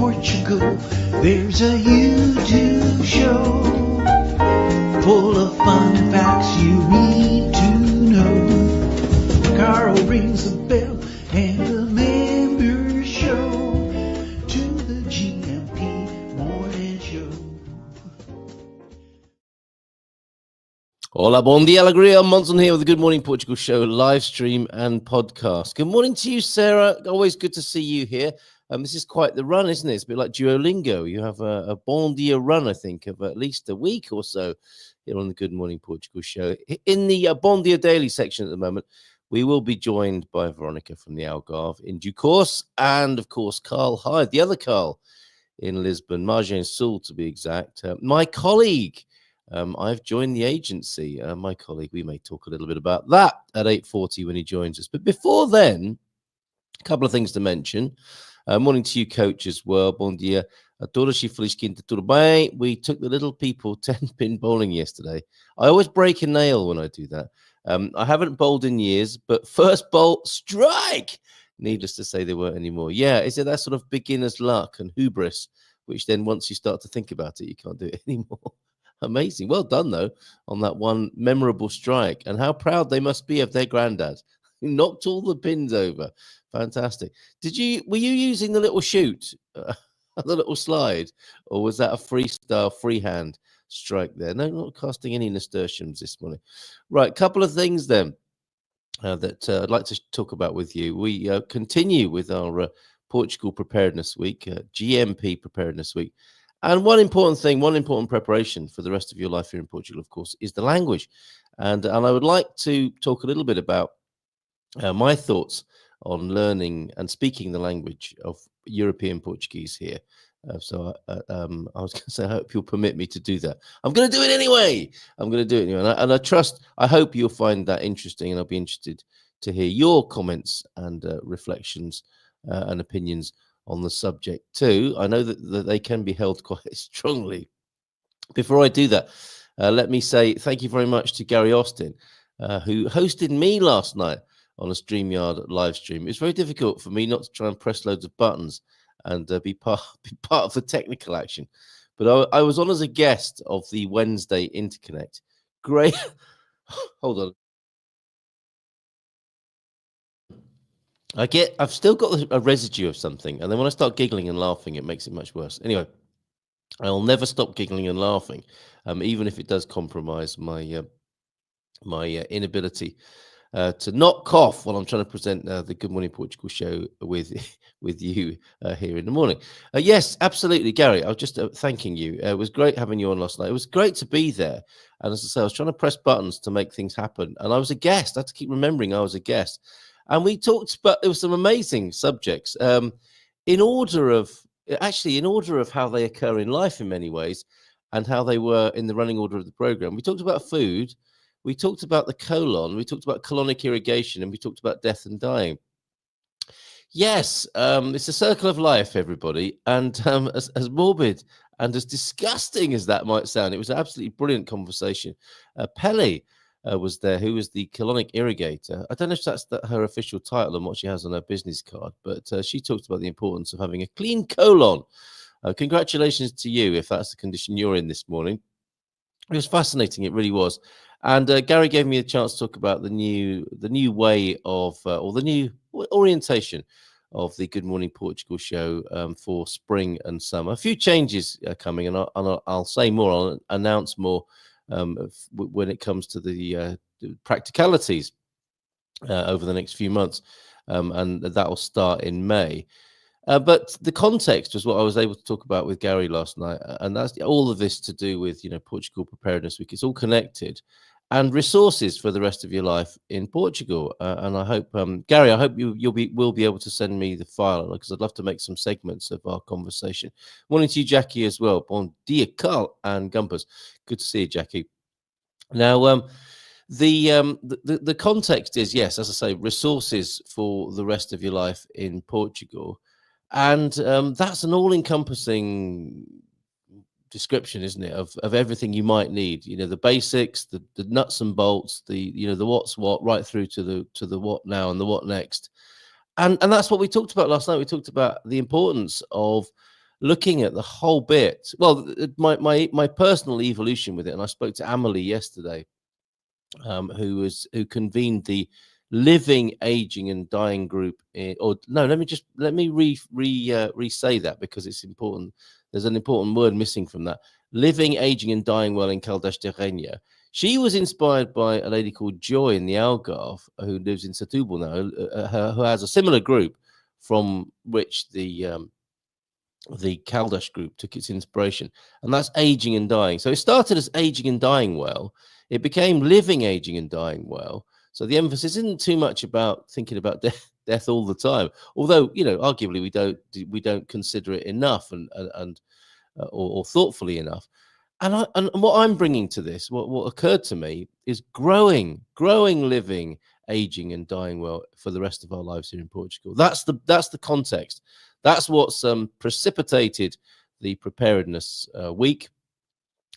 Portugal, there's a YouTube show full of fun facts you need to know. Carl rings the bell and the members show to the GMP morning show. Olá Bom Dia ALEGRIA. Munson here with the Good Morning Portugal show, live stream and podcast. Good morning to you, Sarah. Always good to see you here. This is quite the run, isn't it? It's a bit like Duolingo. You have a Bon Dia run, I think, of at least a week or so here on the Good Morning Portugal show. In the Bon Dia Daily section at the moment, we will be joined by Veronica from the Algarve in due course, and of course, Carl Hyde, the other Carl in Lisbon, Margin Sul to be exact. My colleague, I've joined the agency. My colleague, we may talk a little bit about that at 8:40 when he joins us. But before then, a couple of things to mention. Morning to you, coach, as well. Bom dia a todos e feliz quinta, tudo bem? We took the little people 10-pin bowling yesterday. I always break a nail when I do that. I haven't bowled in years, but first bowl, strike! Needless to say, there weren't any more. Yeah, is it that sort of beginner's luck and hubris, which then once you start to think about it, you can't do it anymore? Amazing. Well done, though, on that one memorable strike. And how proud they must be of their granddad, who knocked all the pins over. Fantastic. Were you using the little shoot, the little slide, or was that a freestyle, freehand strike there? No, not casting any nasturtiums this morning. Right, couple of things then that I'd like to talk about with you. We continue with our Portugal Preparedness Week, GMP Preparedness Week. And one important preparation for the rest of your life here in Portugal, of course, is the language. And I would like to talk a little bit about my thoughts on learning and speaking the language of European Portuguese here. I was going to say, I hope you'll permit me to do that. I'm going to do it anyway. I hope you'll find that interesting, and I'll be interested to hear your comments and reflections and opinions on the subject too. I know that they can be held quite strongly. Before I do that, let me say thank you very much to Gary Austin, who hosted me last night on a StreamYard live stream. It's very difficult for me not to try and press loads of buttons and be part of the technical action. But I was on as a guest of the Wednesday Interconnect. Great. Hold on. I've still got a residue of something, and then when I start giggling and laughing, it makes it much worse. Anyway, I'll never stop giggling and laughing, even if it does compromise my inability to not cough while I'm trying to present the Good Morning Portugal show with you here in the morning. Yes, absolutely, Gary. I was just thanking you. It was great having you on last night. It was great to be there. And as I say, I was trying to press buttons to make things happen. And I was a guest. I had to keep remembering I was a guest. And we talked about, there were some amazing subjects in order of how they occur in life in many ways and how they were in the running order of the program. We talked about food. We talked about the colon, we talked about colonic irrigation, and we talked about death and dying. Yes, it's a circle of life, everybody. And as morbid and as disgusting as that might sound, it was an absolutely brilliant conversation. Pele was there, who was the colonic irrigator. I don't know if that's her official title and what she has on her business card, but she talked about the importance of having a clean colon. Congratulations to you if that's the condition you're in this morning. It was fascinating, it really was. And Gary gave me a chance to talk about the new way of, or the new orientation of the Good Morning Portugal show for spring and summer. A few changes are coming, and I'll say more, I'll announce more when it comes to the practicalities over the next few months, and that will start in May. But the context was what I was able to talk about with Gary last night, and that's all of this to do with Portugal Preparedness Week. It's all connected, and resources for the rest of your life in Portugal. And I hope, Gary, I hope will be able to send me the file, because I'd love to make some segments of our conversation. Morning to you, Jackie, as well. Bon dia, Carl and Gumpers. Good to see you, Jackie. Now, the context is, yes, as I say, resources for the rest of your life in Portugal. And that's an all-encompassing description, isn't it, of everything you might need? The basics, the nuts and bolts, the what's what, right through to the what now and the what next. And that's what we talked about last night. We talked about the importance of looking at the whole bit. Well, my personal evolution with it, and I spoke to Amelie yesterday, who convened the living, aging, and dying group. Or no, let me re-say that, because it's important. There's an important word missing from that. Living, aging, and dying well in Caldas de Rainha. She was inspired by a lady called Joy in the Algarve, who lives in Setúbal now, who has a similar group from which the Caldas group took its inspiration, and that's aging and dying. So it started as aging and dying well. It became living, aging, and dying well. So the emphasis isn't too much about thinking about death all the time, although, you know, arguably we don't consider it enough or thoughtfully enough. And what I'm bringing to this, what occurred to me, is growing, living, aging, and dying well for the rest of our lives here in Portugal. That's the context. That's what's precipitated the Preparedness Week.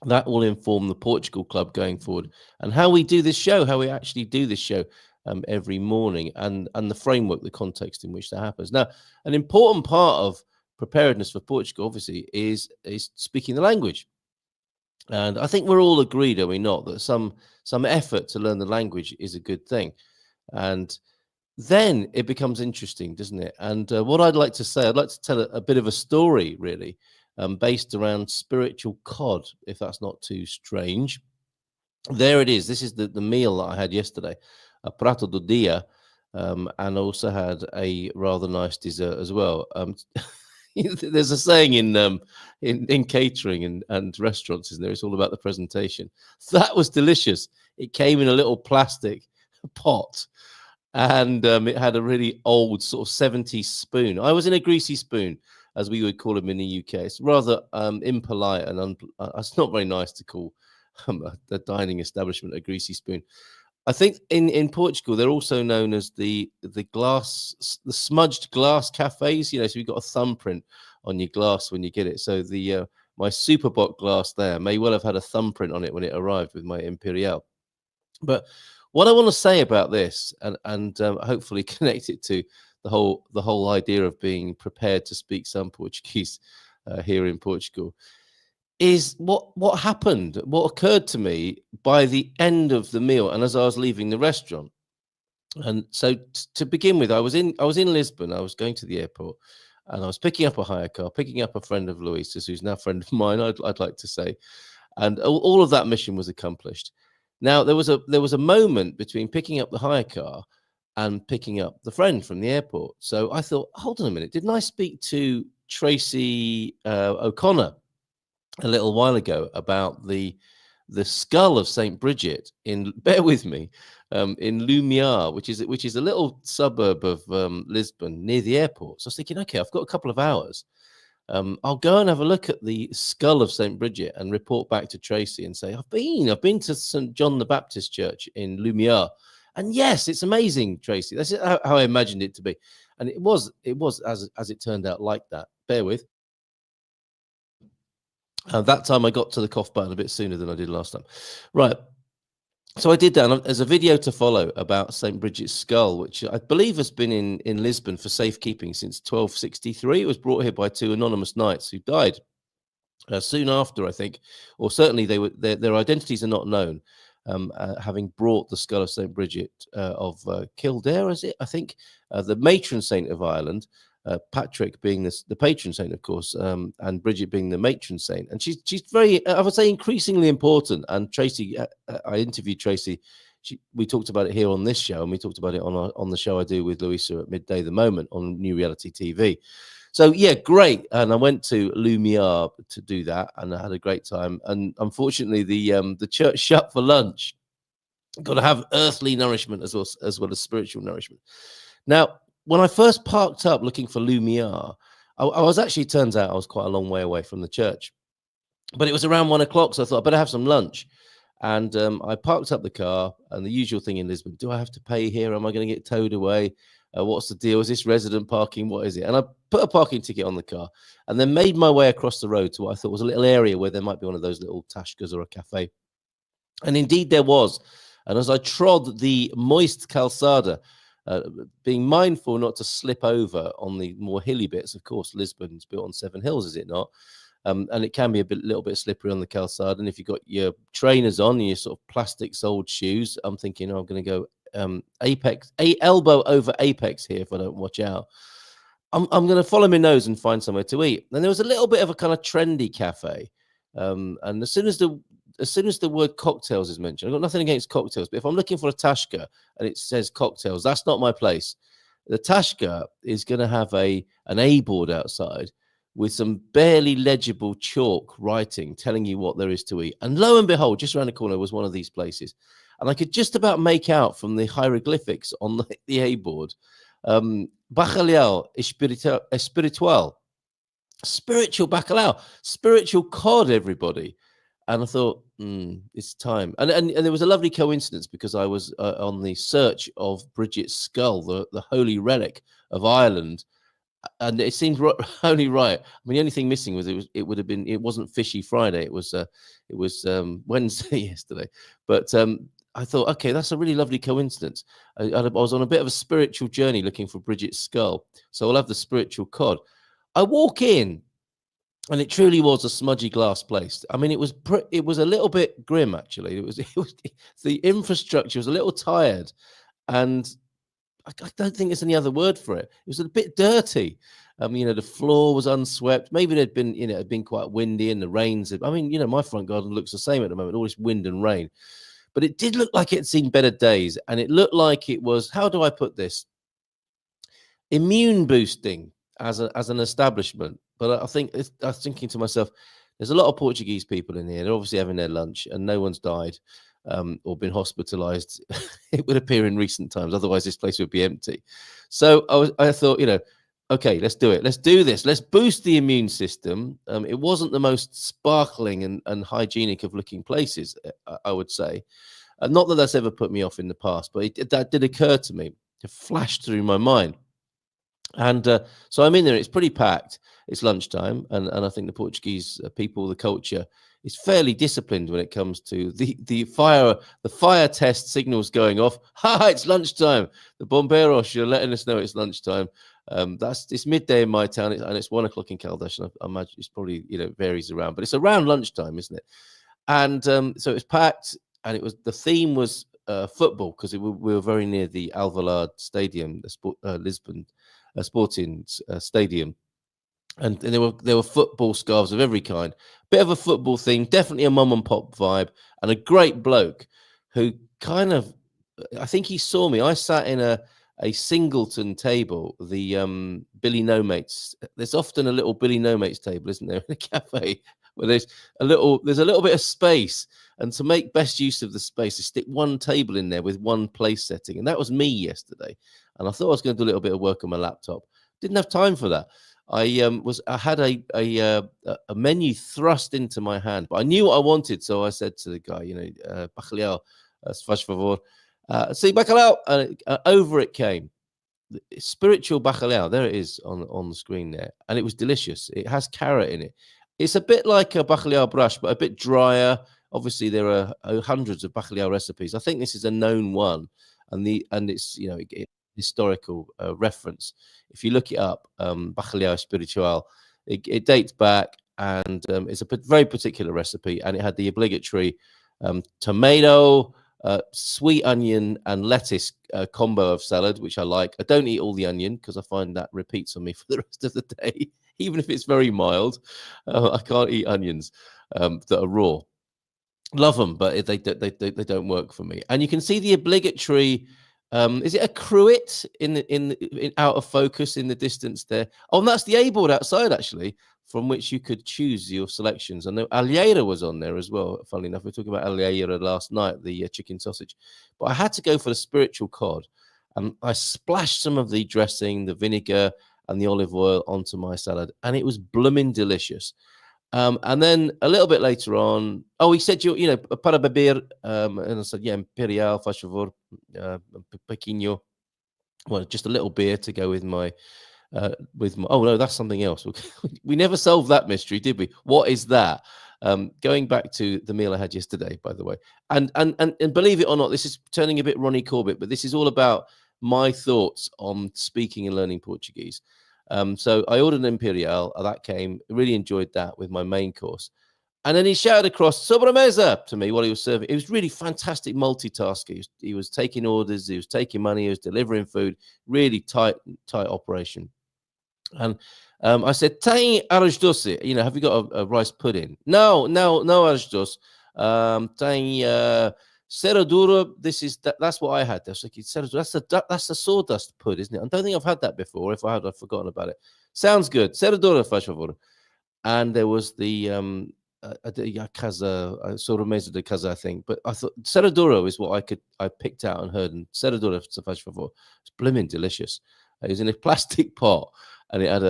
That will inform the Portugal Club going forward, and how we do this show, how we actually do this show every morning, and the framework, the context in which that happens. Now, an important part of preparedness for Portugal, obviously, is speaking the language. And I think we're all agreed, are we not, that some effort to learn the language is a good thing. And then it becomes interesting, doesn't it? And what I'd like to say, I'd like to tell a bit of a story, really, based around spiritual cod, if that's not too strange. There it is. This is the meal that I had yesterday, a prato do dia, and also had a rather nice dessert as well. There's a saying in catering and restaurants, isn't there? It's all about the presentation. That was delicious. It came in a little plastic pot, and it had a really old sort of 70s spoon. I was in a greasy spoon, as we would call them in the UK. It's rather impolite, and it's not very nice to call the dining establishment a greasy spoon. I think in Portugal, they're also known as the smudged glass cafes. You know, so you've got a thumbprint on your glass when you get it. So my Superbot glass there may well have had a thumbprint on it when it arrived with my Imperial. But what I want to say about this, and hopefully connect it to the whole idea of being prepared to speak some Portuguese here in Portugal, is what happened, what occurred to me by the end of the meal, and as I was leaving the restaurant. And so to begin with, I was in Lisbon. I was going to the airport, and I was picking up a hire car, picking up a friend of Luisa's, who's now a friend of mine, I'd like to say, and all of that mission was accomplished. Now there was a moment between picking up the hire car and picking up the friend from the airport. So I thought, hold on a minute, didn't I speak to Tracy O'Connor a little while ago about the skull of St. Bridget in, bear with me, in Lumiar, which is a little suburb of Lisbon near the airport. So I was thinking, okay, I've got a couple of hours. I'll go and have a look at the skull of St. Bridget and report back to Tracy and say, I've been to St. John the Baptist Church in Lumiar. And yes, it's amazing, Tracy. That's how I imagined it to be. And it was as it turned out like that. Bear with. That time I got to the cough button a bit sooner than I did last time. Right. So I did that. And there's a video to follow about St. Bridget's skull, which I believe has been in Lisbon for safekeeping since 1263. It was brought here by two anonymous knights who died soon after, I think, or certainly their identities are not known, having brought the skull of St. Bridget of Kildare, is it? I think the matron saint of Ireland. Patrick being the patron saint, of course, and Bridget being the matron saint. And she's very, I would say, increasingly important. And Tracy, I interviewed Tracy. We talked about it here on this show, and we talked about it on the show I do with Louisa at midday the moment on New Reality TV. So yeah, great. And I went to Lumiar to do that, and I had a great time. And unfortunately, the church shut for lunch. Got to have earthly nourishment as well as spiritual nourishment. Now, when I first parked up looking for Lumiar, I was actually, turns out I was quite a long way away from the church, but it was around 1 o'clock. So I thought I better have some lunch. And I parked up the car, and the usual thing in Lisbon, do I have to pay here? Am I going to get towed away? What's the deal? Is this resident parking? What is it? And I put a parking ticket on the car and then made my way across the road to what I thought was a little area where there might be one of those little tascas or a cafe. And indeed there was. And as I trod the moist calçada, being mindful not to slip over on the more hilly bits. Of course, Lisbon's built on 7 hills, is it not? And it can be little bit slippery on the calçada. And if you've got your trainers on and your sort of plastic soled shoes, I'm thinking, I'm going to go elbow over apex here if I don't watch out. I'm going to follow my nose and find somewhere to eat. And there was a little bit of a kind of trendy cafe. And as soon as the word cocktails is mentioned, I've got nothing against cocktails, but if I'm looking for a tashka and it says cocktails, that's not my place. The tashka is going to have an A board outside with some barely legible chalk writing telling you what there is to eat. And lo and behold, just around the corner was one of these places. And I could just about make out from the hieroglyphics on the A board, bacalhau espiritual, spiritual bacalhau, spiritual cod, everybody. And I thought, it's time. And there was a lovely coincidence because I was on the search of Bridget's skull, the holy relic of Ireland. And it seemed only right. I mean, the only thing missing was it wasn't Fishy Friday. It was Wednesday yesterday. But I thought, okay, that's a really lovely coincidence. I was on a bit of a spiritual journey looking for Bridget's skull, so I'll have the spiritual cod. I walk in, and it truly was a smudgy glass place. I mean, it was a little bit grim actually. It was the infrastructure was a little tired, and I don't think there's any other word for it. It was a bit dirty. The floor was unswept. Maybe it had been quite windy and the rains. I mean, my front garden looks the same at the moment, all this wind and rain. But it did look like it'd seen better days. And it looked like it was, how do I put this? Immune boosting as an establishment. But I was thinking to myself, there's a lot of Portuguese people in here. They're obviously having their lunch and no one's died. Or been hospitalized, it would appear in recent times. Otherwise, this place would be empty. So I thought, okay, let's do it. Let's do this. Let's boost the immune system. It wasn't the most sparkling and hygienic of looking places, I would say. Not that that's ever put me off in the past, but that did occur to me. It flashed through my mind. And so I'm in there. It's pretty packed. It's lunchtime. And I think the Portuguese people, the culture, is fairly disciplined when it comes to the fire test signals going off. It's lunchtime. The bomberos are letting us know it's lunchtime. It's midday in my town, and it's 1 o'clock in Caldas. I imagine it's probably varies around, but it's around lunchtime, isn't it? And so it's packed, and the theme was football because we were very near the Alvalade Stadium, the Lisbon Sporting Stadium. And there were football scarves of every kind, bit of a football theme, definitely a mum and pop vibe, and a great bloke who I think he saw me. I sat in a singleton table, the Billy No Mates. There's often a little Billy No Mates table, isn't there, in a cafe where there's a little bit of space, and to make best use of the space, to stick one table in there with one place setting, and that was me yesterday. And I thought I was going to do a little bit of work on my laptop. Didn't have time for that. I had a menu thrust into my hand, but I knew what I wanted, so I said to the guy, bacalhau, faz favor, see bacalhau, and over it came, spiritual bacalhau. There it is on the screen there, and it was delicious. It has carrot in it. It's a bit like a bacalhau brush, but a bit drier. Obviously, there are hundreds of bacalhau recipes. I think this is a known one, and it's historical reference. If you look it up, bacalhau spiritual, it dates back, and it's a very particular recipe, and it had the obligatory tomato, sweet onion, and lettuce combo of salad, which I like. I don't eat all the onion because I find that repeats on me for the rest of the day, even if it's very mild. I can't eat onions that are raw. Love them, but they don't work for me. And you can see the obligatory. Is it a cruet in out of focus in the distance there? Oh, and that's the A board outside actually, from which you could choose your selections. I know alheira was on there as well. Funnily enough, we were talking about alheira last night, the chicken sausage. But I had to go for the spiritual cod, and I splashed some of the dressing, the vinegar, and the olive oil onto my salad, and it was blooming delicious. And then a little bit later on, he said, para beber, and I said, yeah, imperial, faz favor, pequeño. Well, just a little beer to go with my, oh no, that's something else. We never solved that mystery, did we? What is that? Going back to the meal I had yesterday, by the way, and believe it or not, this is turning a bit Ronnie Corbett, but this is all about my thoughts on speaking and learning Portuguese. So I ordered an Imperial. That came. Really enjoyed that with my main course. And then he shouted across sobremesa to me while he was serving. It was really fantastic multitasking. He was taking orders, he was taking money, he was delivering food. Really tight operation. And I said, "Tem arroz doce? You know, have you got a rice pudding?" No arroz doce. Tem cero duro. That's what I had. That's like that's the sawdust pudding, isn't it? I don't think I've had that before. If I had, I've forgotten about it. Sounds good. Cero duro, faz favor. And there was the casa, sobremesa de casa, I think. But I thought Ceraduro is what I picked out and heard. And Ceraduro, faz favor, it's blooming delicious. It was in a plastic pot, and it had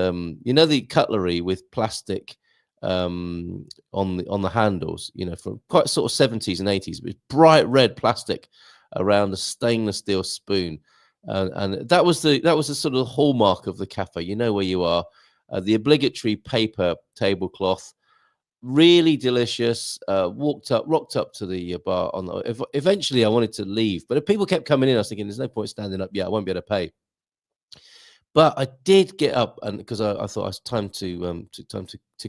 you know, the cutlery with plastic on the handles, you know, from quite sort of 70s and 80s. It was bright red plastic around a stainless steel spoon, and that was the sort of hallmark of the cafe. You know where you are. The obligatory paper tablecloth, really delicious. Rocked up to the bar. Eventually, I wanted to leave, but if people kept coming in, I was thinking, "There's no point standing up. Yeah, I won't be able to pay." But I did get up, and because I thought it was time to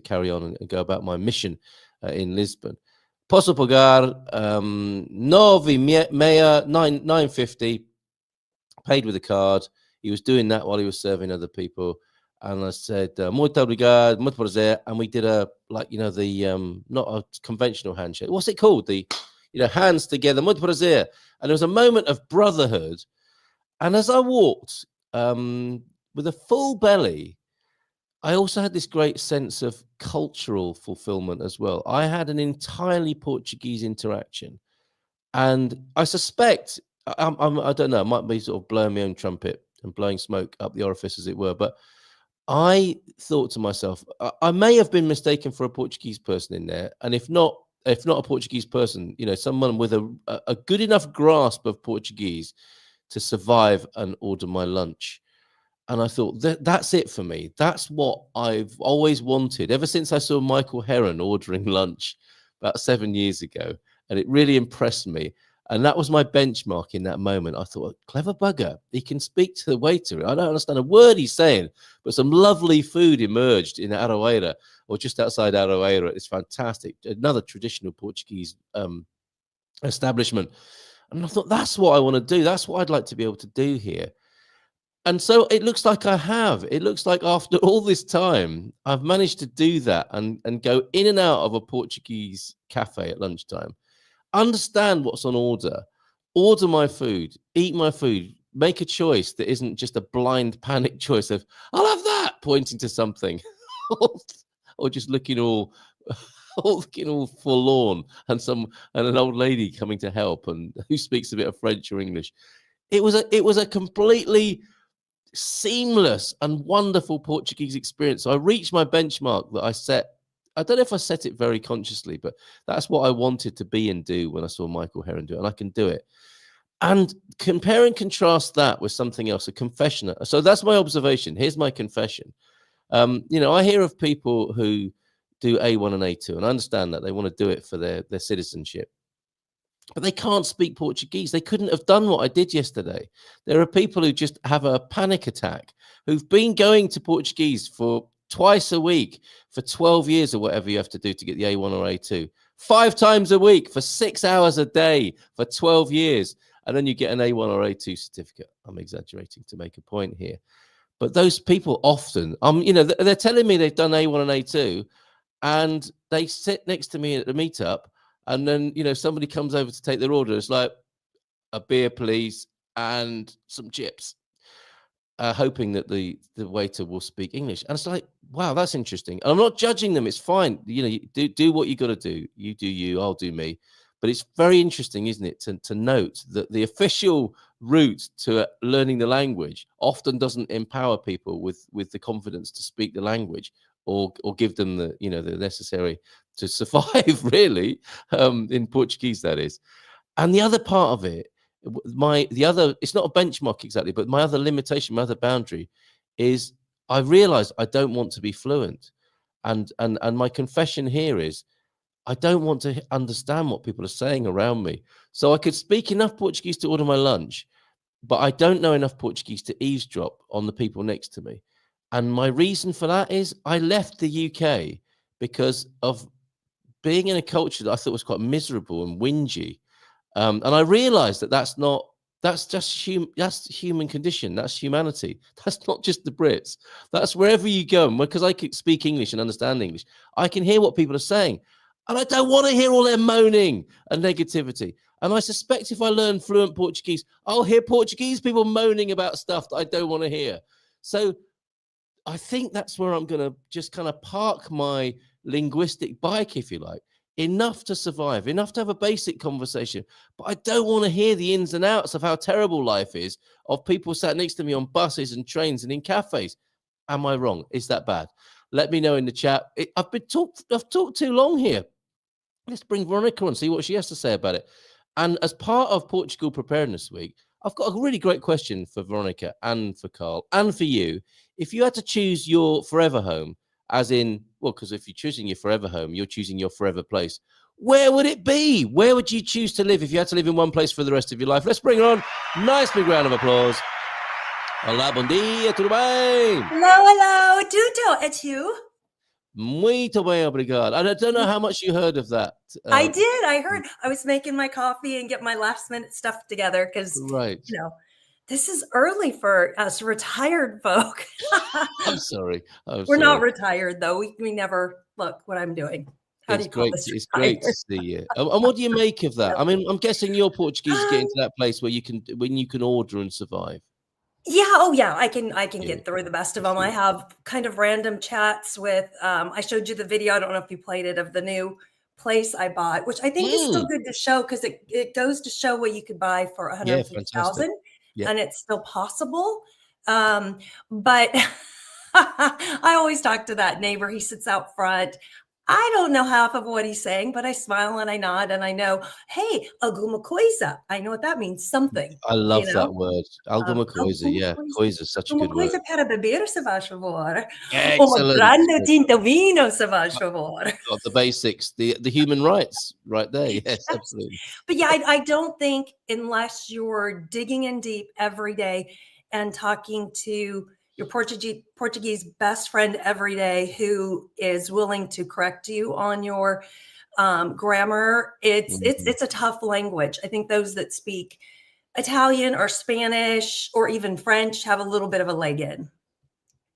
carry on and go about my mission in Lisbon. Posso pagar 9.50. Paid with a card. He was doing that while he was serving other people. And I said, "Muito obrigado, muito prazer." And we did the not a conventional handshake. What's it called? The, hands together, muito prazer. And there was a moment of brotherhood. And as I walked with a full belly, I also had this great sense of cultural fulfillment as well. I had an entirely Portuguese interaction. And I suspect, I don't know, I might be sort of blowing my own trumpet and blowing smoke up the orifice, as it were, but I thought to myself, I may have been mistaken for a Portuguese person in there, and if not a Portuguese person, someone with a good enough grasp of Portuguese to survive and order my lunch. And I thought that's it for me. That's what I've always wanted ever since I saw Michael Heron ordering lunch about 7 years ago, and it really impressed me. And that was my benchmark in that moment. I thought, clever bugger. He can speak to the waiter. I don't understand a word he's saying, but some lovely food emerged in Aroeira, or just outside Aroeira. It's fantastic. Another traditional Portuguese establishment. And I thought, that's what I want to do. That's what I'd like to be able to do here. And so it looks like I have. It looks like after all this time, I've managed to do that and go in and out of a Portuguese cafe at lunchtime. Understand what's on order my food, eat my food, make a choice that isn't just a blind panic choice of, "I'll have that," pointing to something, or just looking all forlorn, and an old lady coming to help and who speaks a bit of French or English. It was a completely seamless and wonderful Portuguese experience. So I reached my benchmark that I set. I don't know if I set it very consciously, but that's what I wanted to be and do when I saw Michael Heron do it, and I can do it. And compare and contrast that with something else, a confession. So that's my observation. Here's my confession. I hear of people who do A1 and A2, and I understand that they want to do it for their citizenship, but they can't speak Portuguese. They couldn't have done what I did yesterday. There are people who just have a panic attack, who've been going to Portuguese for twice a week for 12 years or whatever you have to do to get the A1 or A2, 5 times a week for 6 hours a day for 12 years. And then you get an A1 or A2 certificate. I'm exaggerating to make a point here. But those people often, they're telling me they've done A1 and A2, and they sit next to me at the meetup, and then, somebody comes over to take their order. It's like, "A beer, please, and some chips." Hoping that the waiter will speak English. And it's like, wow, that's interesting. And I'm not judging them. It's fine. You do what you got to do. You do you, I'll do me. But it's very interesting, isn't it, to note that the official route to learning the language often doesn't empower people with the confidence to speak the language, or give them the necessary to survive, really, in Portuguese, that is. And the other part of it, it's not a benchmark exactly, but my other limitation, my other boundary is I realized I don't want to be fluent. And my confession here is I don't want to understand what people are saying around me. So I could speak enough Portuguese to order my lunch, but I don't know enough Portuguese to eavesdrop on the people next to me. And my reason for that is I left the UK because of being in a culture that I thought was quite miserable and whingy. And I realized that that's human condition. That's humanity. That's not just the Brits. That's wherever you go. Because I can speak English and understand English, I can hear what people are saying. And I don't want to hear all their moaning and negativity. And I suspect if I learn fluent Portuguese, I'll hear Portuguese people moaning about stuff that I don't want to hear. So I think that's where I'm going to just kind of park my linguistic bike, if you like, enough to survive, enough to have a basic conversation. But I don't want to hear the ins and outs of how terrible life is of people sat next to me on buses and trains and in cafes. Am I wrong? Is that bad? Let me know in the chat. I've talked too long here. Let's bring Veronica on, see what she has to say about it. And as part of Portugal Preparedness Week, I've got a really great question for Veronica and for Carl and for you. If you had to choose your forever home, as in, well, because if you're choosing your forever home, you're choosing your forever place. Where would it be? Where would you choose to live if you had to live in one place for the rest of your life? Let's bring her on. Nice big round of applause. Olá, bom dia, tudo bem? Hello, Tudo, et tu? Muito bem, obrigado. And I don't know how much you heard of that. I did. I heard. I was making my coffee and get my last minute stuff together because, right. This is early for us retired folk. I'm sorry. We're not retired, though. We never look what I'm doing. It's great to see you. And what do you make of that? I mean, I'm guessing your Portuguese is getting to that place where you can order and survive. Yeah. Oh, yeah. I can get through the best of them. I have kind of random chats with. I showed you the video. I don't know if you played it, of the new place I bought, which I think is still good to show because it goes to show what you could buy for 150,000, and it's still possible. But I always talk to that neighbor. He sits out front. I don't know half of what he's saying, but I smile and I nod and I know, hey, alguma coisa. I know what that means, something. I love that word. Alguma coisa, yeah. Coisa is such a good word. Alguma coisa para beber, se faz favor. Excellent. Grande tinto vino, se faz favor. Got the basics, the human rights right there. Yes, absolutely. But yeah, I don't think unless you're digging in deep every day and talking to your Portuguese best friend every day who is willing to correct you on your grammar, it's a tough language. I think those that speak Italian or Spanish or even French have a little bit of a leg in.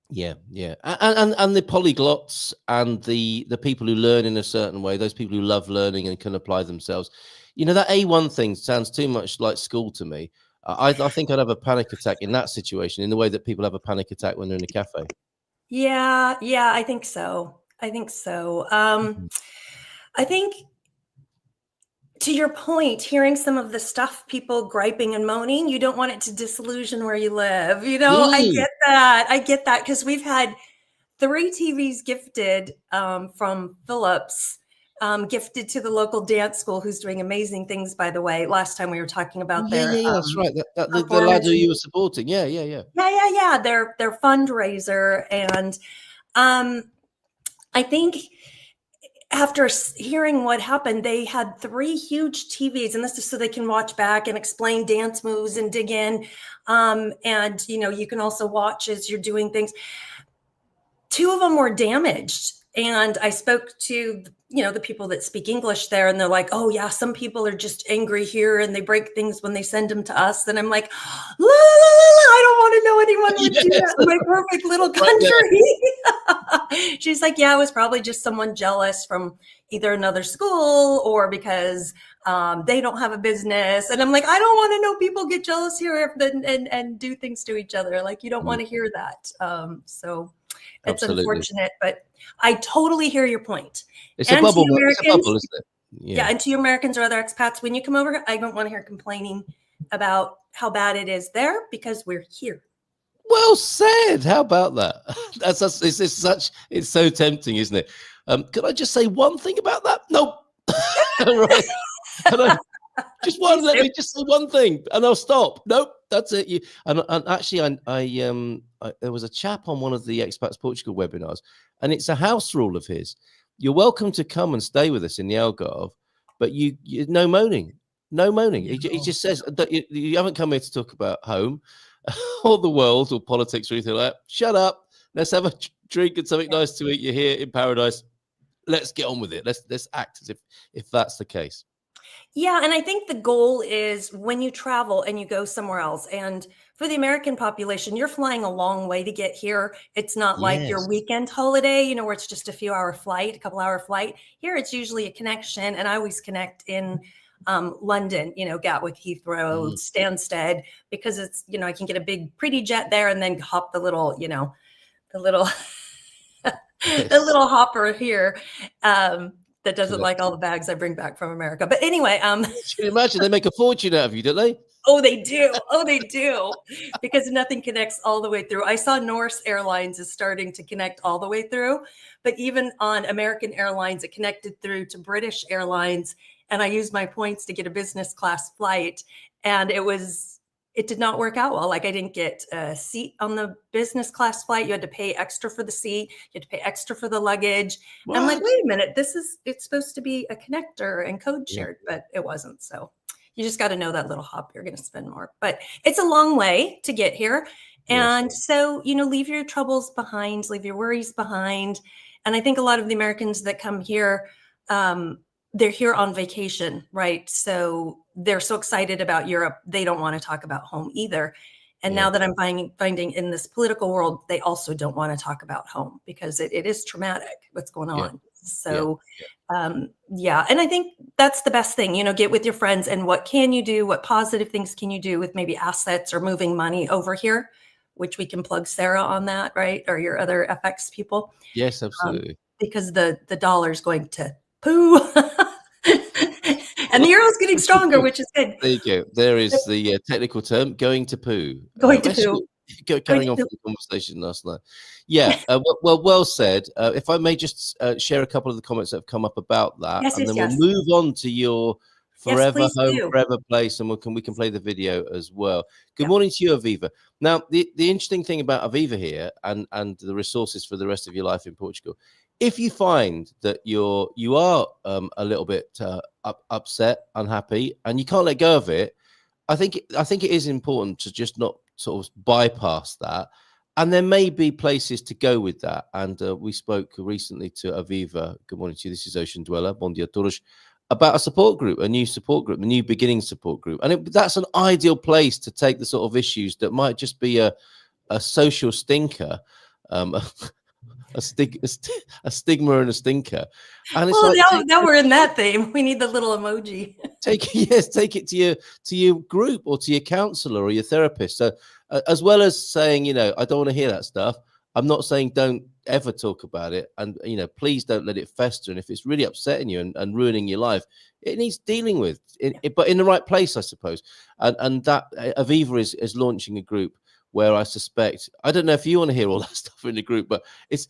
Yeah, and the polyglots and the people who learn in a certain way, those people who love learning and can apply themselves. That A1 thing sounds too much like school to me. I think I'd have a panic attack in that situation, in the way that people have a panic attack when they're in a cafe. Yeah, I think so. I think to your point, hearing some of the stuff people griping and moaning, you don't want it to disillusion where you live. I get that because we've had 3 TVs gifted from Philips. Gifted to the local dance school, who's doing amazing things, by the way. Last time we were talking about that's right. The lad who you were supporting. Yeah. Their fundraiser. And I think after hearing what happened, they had 3 huge TVs, and this is so they can watch back and explain dance moves and dig in. And you can also watch as you're doing things. 2 of them were damaged. And I spoke to, the people that speak English there, and they're like, oh, yeah, some people are just angry here and they break things when they send them to us. And I'm like, la, la, la, la, I don't want to know anyone would do that in my perfect little country. She's like, yeah, it was probably just someone jealous from either another school or because they don't have a business. And I'm like, I don't want to know people get jealous here and do things to each other. Like, you don't want to hear that. So it's unfortunate, but I totally hear your point. It's a bubble, isn't it? Yeah, and to your Americans or other expats, when you come over, I don't want to hear complaining about how bad it is there because we're here. Well said. How about that? It's so tempting, isn't it? Can I just say one thing about that? Nope. Right. Just one. Let me just say one thing, and I'll stop. Nope, that's it. And actually, there was a chap on one of the Expats Portugal webinars, and it's a house rule of his. You're welcome to come and stay with us in the Algarve, but you no moaning. No moaning. He just says that you haven't come here to talk about home or the world or politics or anything like that. Shut up. Let's have a drink and something nice to eat. You're here in paradise. Let's get on with it. Let's act as if that's the case. Yeah, and I think the goal is when you travel and you go somewhere else, and for the American population, you're flying a long way to get here. It's not like your weekend holiday, you know, where it's just a a couple hour flight. Here, it's usually a connection, and I always connect in London, you know, Gatwick, Heathrow, Stansted, because it's, you know, I can get a big, pretty jet there and then hop the little, you know, the little hopper here. That doesn't like all the bags I bring back from America. But anyway, can you imagine they make a fortune out of you, don't they? Oh, they do. Oh, they do. Because nothing connects all the way through. I saw Norse Airlines is starting to connect all the way through, but even on American Airlines, it connected through to British Airlines. And I used my points to get a business class flight, and it did not work out well. Like, I didn't get a seat on the business class flight. You had to pay extra for the seat. You had to pay extra for the luggage. I'm like, wait a minute, it's supposed to be a connector and code shared, but it wasn't. So you just got to know that little hop. You're going to spend more, but it's a long way to get here. And so, you know, leave your troubles behind, leave your worries behind. And I think a lot of the Americans that come here, they're here on vacation, right? So they're so excited about Europe, they don't want to talk about home either. And now that I'm finding in this political world, they also don't want to talk about home because it is traumatic what's going on. So, and I think that's the best thing, you know, get with your friends and what can you do? What positive things can you do with maybe assets or moving money over here, which we can plug Sarah on that, right? Or your other FX people. Yes, absolutely. Because the dollar's going to poo. And the euro's getting stronger, which is good. There you go. There is the technical term, going to poo. Going to poo. Carrying on from the conversation last night. Yeah, well said. If I may just share a couple of the comments that have come up about that, and then we'll move on to your forever home, forever place, and we can play the video as well. Good morning to you, Aviva. Now, the interesting thing about Aviva here and the resources for the rest of your life in Portugal, if you find that you are a little bit upset, unhappy, and you can't let go of it, I think it is important to just not sort of bypass that. And there may be places to go with that. And we spoke recently to Aviva. Good morning to you. This is Ocean Dweller. Bom dia todos. About a support group, a new support group, a new beginning support group. And that's an ideal place to take the sort of issues that might just be a social stinker, a stigma and a stinker. And it's now we're in that theme. We need the little emoji. Take it to your group or to your counselor or your therapist. So as well as saying, you know, I don't want to hear that stuff, I'm not saying don't ever talk about it, and you know, please don't let it fester. And if it's really upsetting you and ruining your life, it needs dealing with, but in the right place, I suppose. And that Aviva is launching a group where I suspect, I don't know if you want to hear all that stuff in the group, but it's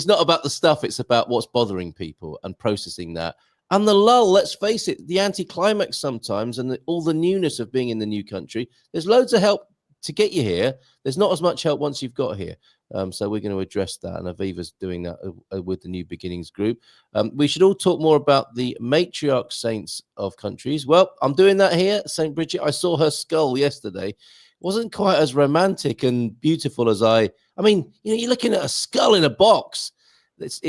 not about the stuff, it's about what's bothering people and processing that. And the lull, let's face it, the anticlimax sometimes, and all the newness of being in the new country. There's loads of help to get you here. There's not as much help once you've got here. So we're going to address that, and Aviva's doing that with the New Beginnings group. We should all talk more about the matriarch saints of countries. Well, I'm doing that here. St. Bridget, I saw her skull yesterday. Wasn't quite as romantic and beautiful as I mean, you know, you're looking at a skull in a box. It's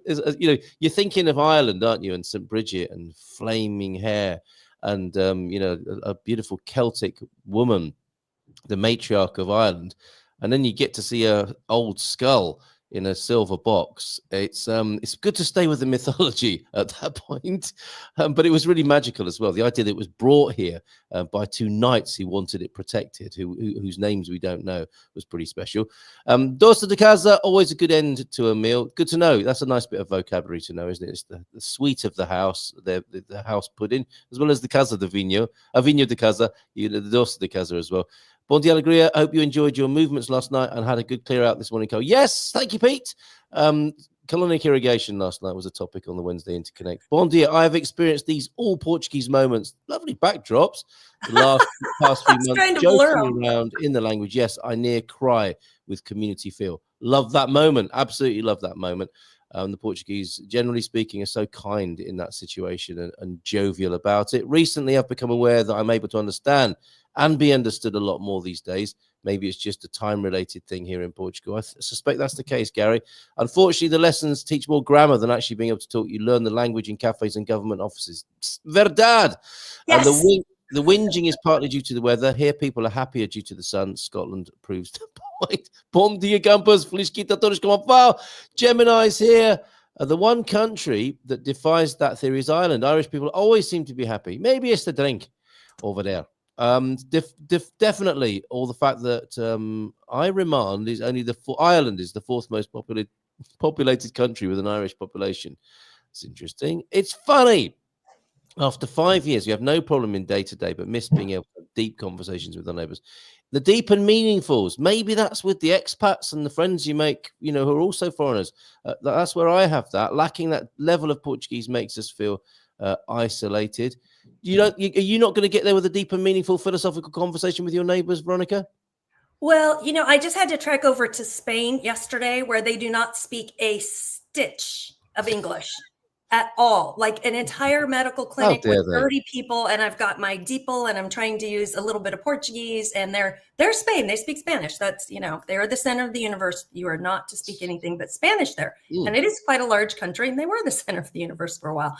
you know, you're thinking of Ireland, aren't you? And St. Bridget and flaming hair and, you know, a beautiful Celtic woman, the matriarch of Ireland. And then you get to see a old skull in a silver box. It's good to stay with the mythology at that point, but it was really magical as well. The idea that it was brought here by two knights who wanted it protected, whose names we don't know, was pretty special. Dosa de casa, always a good end to a meal. Good to know. That's a nice bit of vocabulary to know, isn't it? It's the sweet of the house, the house pudding, as well as the casa de vinho, a vinho de casa, the dosa de casa as well. Bon Dia Alegria, I hope you enjoyed your movements last night and had a good clear out this morning, Carl. Yes, thank you, Pete. Colonic irrigation last night was a topic on the Wednesday Interconnect. Bon Dia, I have experienced these all Portuguese moments, lovely backdrops, the past few months, joking around in the language. Yes, I near cry with community feel. Love that moment. Absolutely love that moment. The Portuguese, generally speaking, are so kind in that situation and jovial about it. Recently, I've become aware that I'm able to understand and be understood a lot more these days. Maybe it's just a time-related thing here in Portugal. I suspect that's the case, Gary. Unfortunately, the lessons teach more grammar than actually being able to talk. You learn the language in cafes and government offices. Verdad. Yes. And the whinging is partly due to the weather. Here, people are happier due to the sun. Scotland proves the point. Bom dia, campus. Feliz todos como vão. Gemini's here. The one country that defies that theory is Ireland. Irish people always seem to be happy. Maybe it's the drink over there. Definitely, or the fact that Ireland is only Ireland is the fourth most populated country with an Irish population. It's interesting. It's funny. After 5 years, we have no problem in day-to-day, but miss being able to have deep conversations with our neighbours. The deep and meaningfuls, maybe that's with the expats and the friends you make, you know, who are also foreigners. That's where I have that. Lacking that level of Portuguese makes us feel isolated. Are you not going to get there with a deep and meaningful philosophical conversation with your neighbours, Veronica? Well, you know, I just had to trek over to Spain yesterday where they do not speak a stitch of English at all. Like an entire medical clinic with 30 people, and I've got my DeepL, and I'm trying to use a little bit of Portuguese, and they're Spain. They speak Spanish. That's, you know, they're the center of the universe. You are not to speak anything but Spanish there. And it is quite a large country, and they were the center of the universe for a while.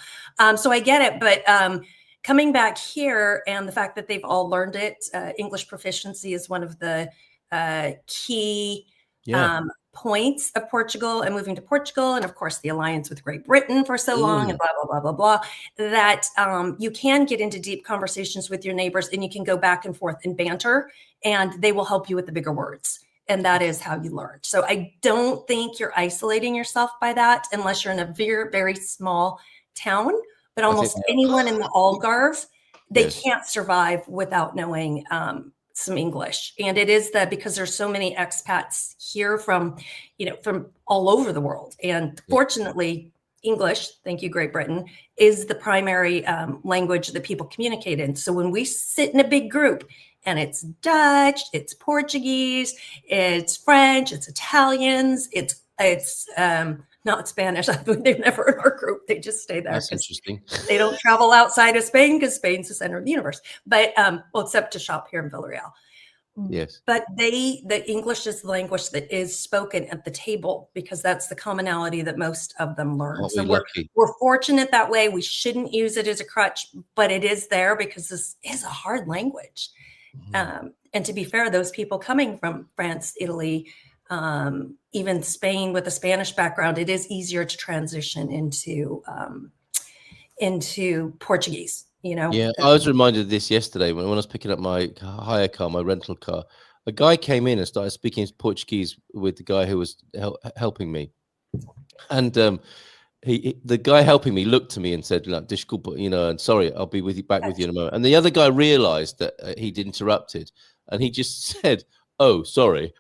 So I get it, but coming back here and the fact that they've all learned it, English proficiency is one of the key points of Portugal and moving to Portugal. And of course, the alliance with Great Britain for so long and blah, blah, blah, blah, blah, that you can get into deep conversations with your neighbors and you can go back and forth and banter, and they will help you with the bigger words. And that is how you learn. So I don't think you're isolating yourself by that unless you're in a very, very small town. But almost anyone in the Algarve, they can't survive without knowing some English. And it is that because there's so many expats here from all over the world. And fortunately, English, thank you, Great Britain, is the primary language that people communicate in. So when we sit in a big group and it's Dutch, it's Portuguese, it's French, it's Italians, it's not Spanish. They're never in our group. They just stay there. That's interesting. They don't travel outside of Spain because Spain's the center of the universe. But well, except to shop here in Villarreal. Yes. But the English is the language that is spoken at the table because that's the commonality that most of them learn. So we're fortunate that way. We shouldn't use it as a crutch, but it is there because this is a hard language. And to be fair, those people coming from France, Italy, even Spain with a Spanish background, it is easier to transition into Portuguese, you know? Yeah, I was reminded of this yesterday when I was picking up my hire car, my rental car. A guy came in and started speaking Portuguese with the guy who was helping me. And the guy helping me looked to me and said, "Desculpa, you know, and sorry, I'll be back with you in a moment." And the other guy realized that he'd interrupted and he just said, "Oh, sorry."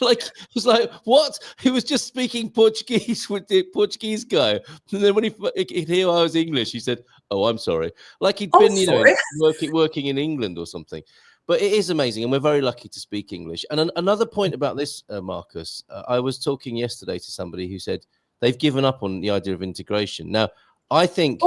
Like, it was like, what? He was just speaking Portuguese with the Portuguese guy. And then when he'd hear I was English, he said, "Oh, I'm sorry." Like he'd been, working in England or something. But it is amazing. And we're very lucky to speak English. And another point about this, Marcus, I was talking yesterday to somebody who said they've given up on the idea of integration. Now, I think...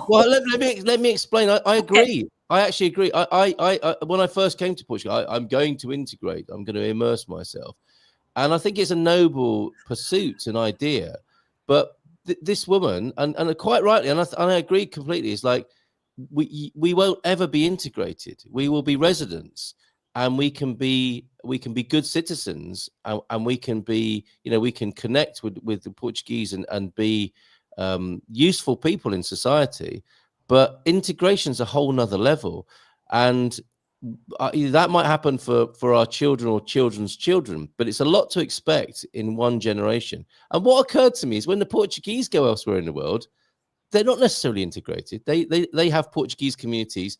Well, let me explain. I agree. I actually agree. I when I first came to Portugal, I'm going to integrate. I'm going to immerse myself, and I think it's a noble pursuit, an idea. But this woman, and quite rightly, and I agree completely. It's like we won't ever be integrated. We will be residents, and we can be good citizens, and we can be, we can connect with the Portuguese and be useful people in society. But integration's a whole nother level, and that might happen for our children or children's children, but it's a lot to expect in one generation. And what occurred to me is when the Portuguese go elsewhere in the world, they're not necessarily integrated. They have Portuguese communities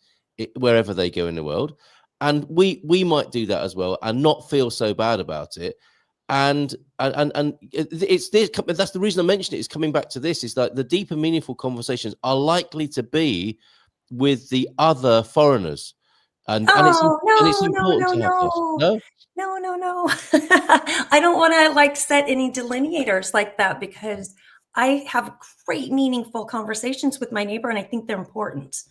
wherever they go in the world, and we might do that as well and not feel so bad about it. And it's this. That's the reason I mentioned it. Is coming back to this. Is that the deep and meaningful conversations are likely to be with the other foreigners, and Oh, it's no, no, important no, to have those. no. No, No, no, no. I don't want to like set any delineators like that because I have great, meaningful conversations with my neighbor, and I think they're important.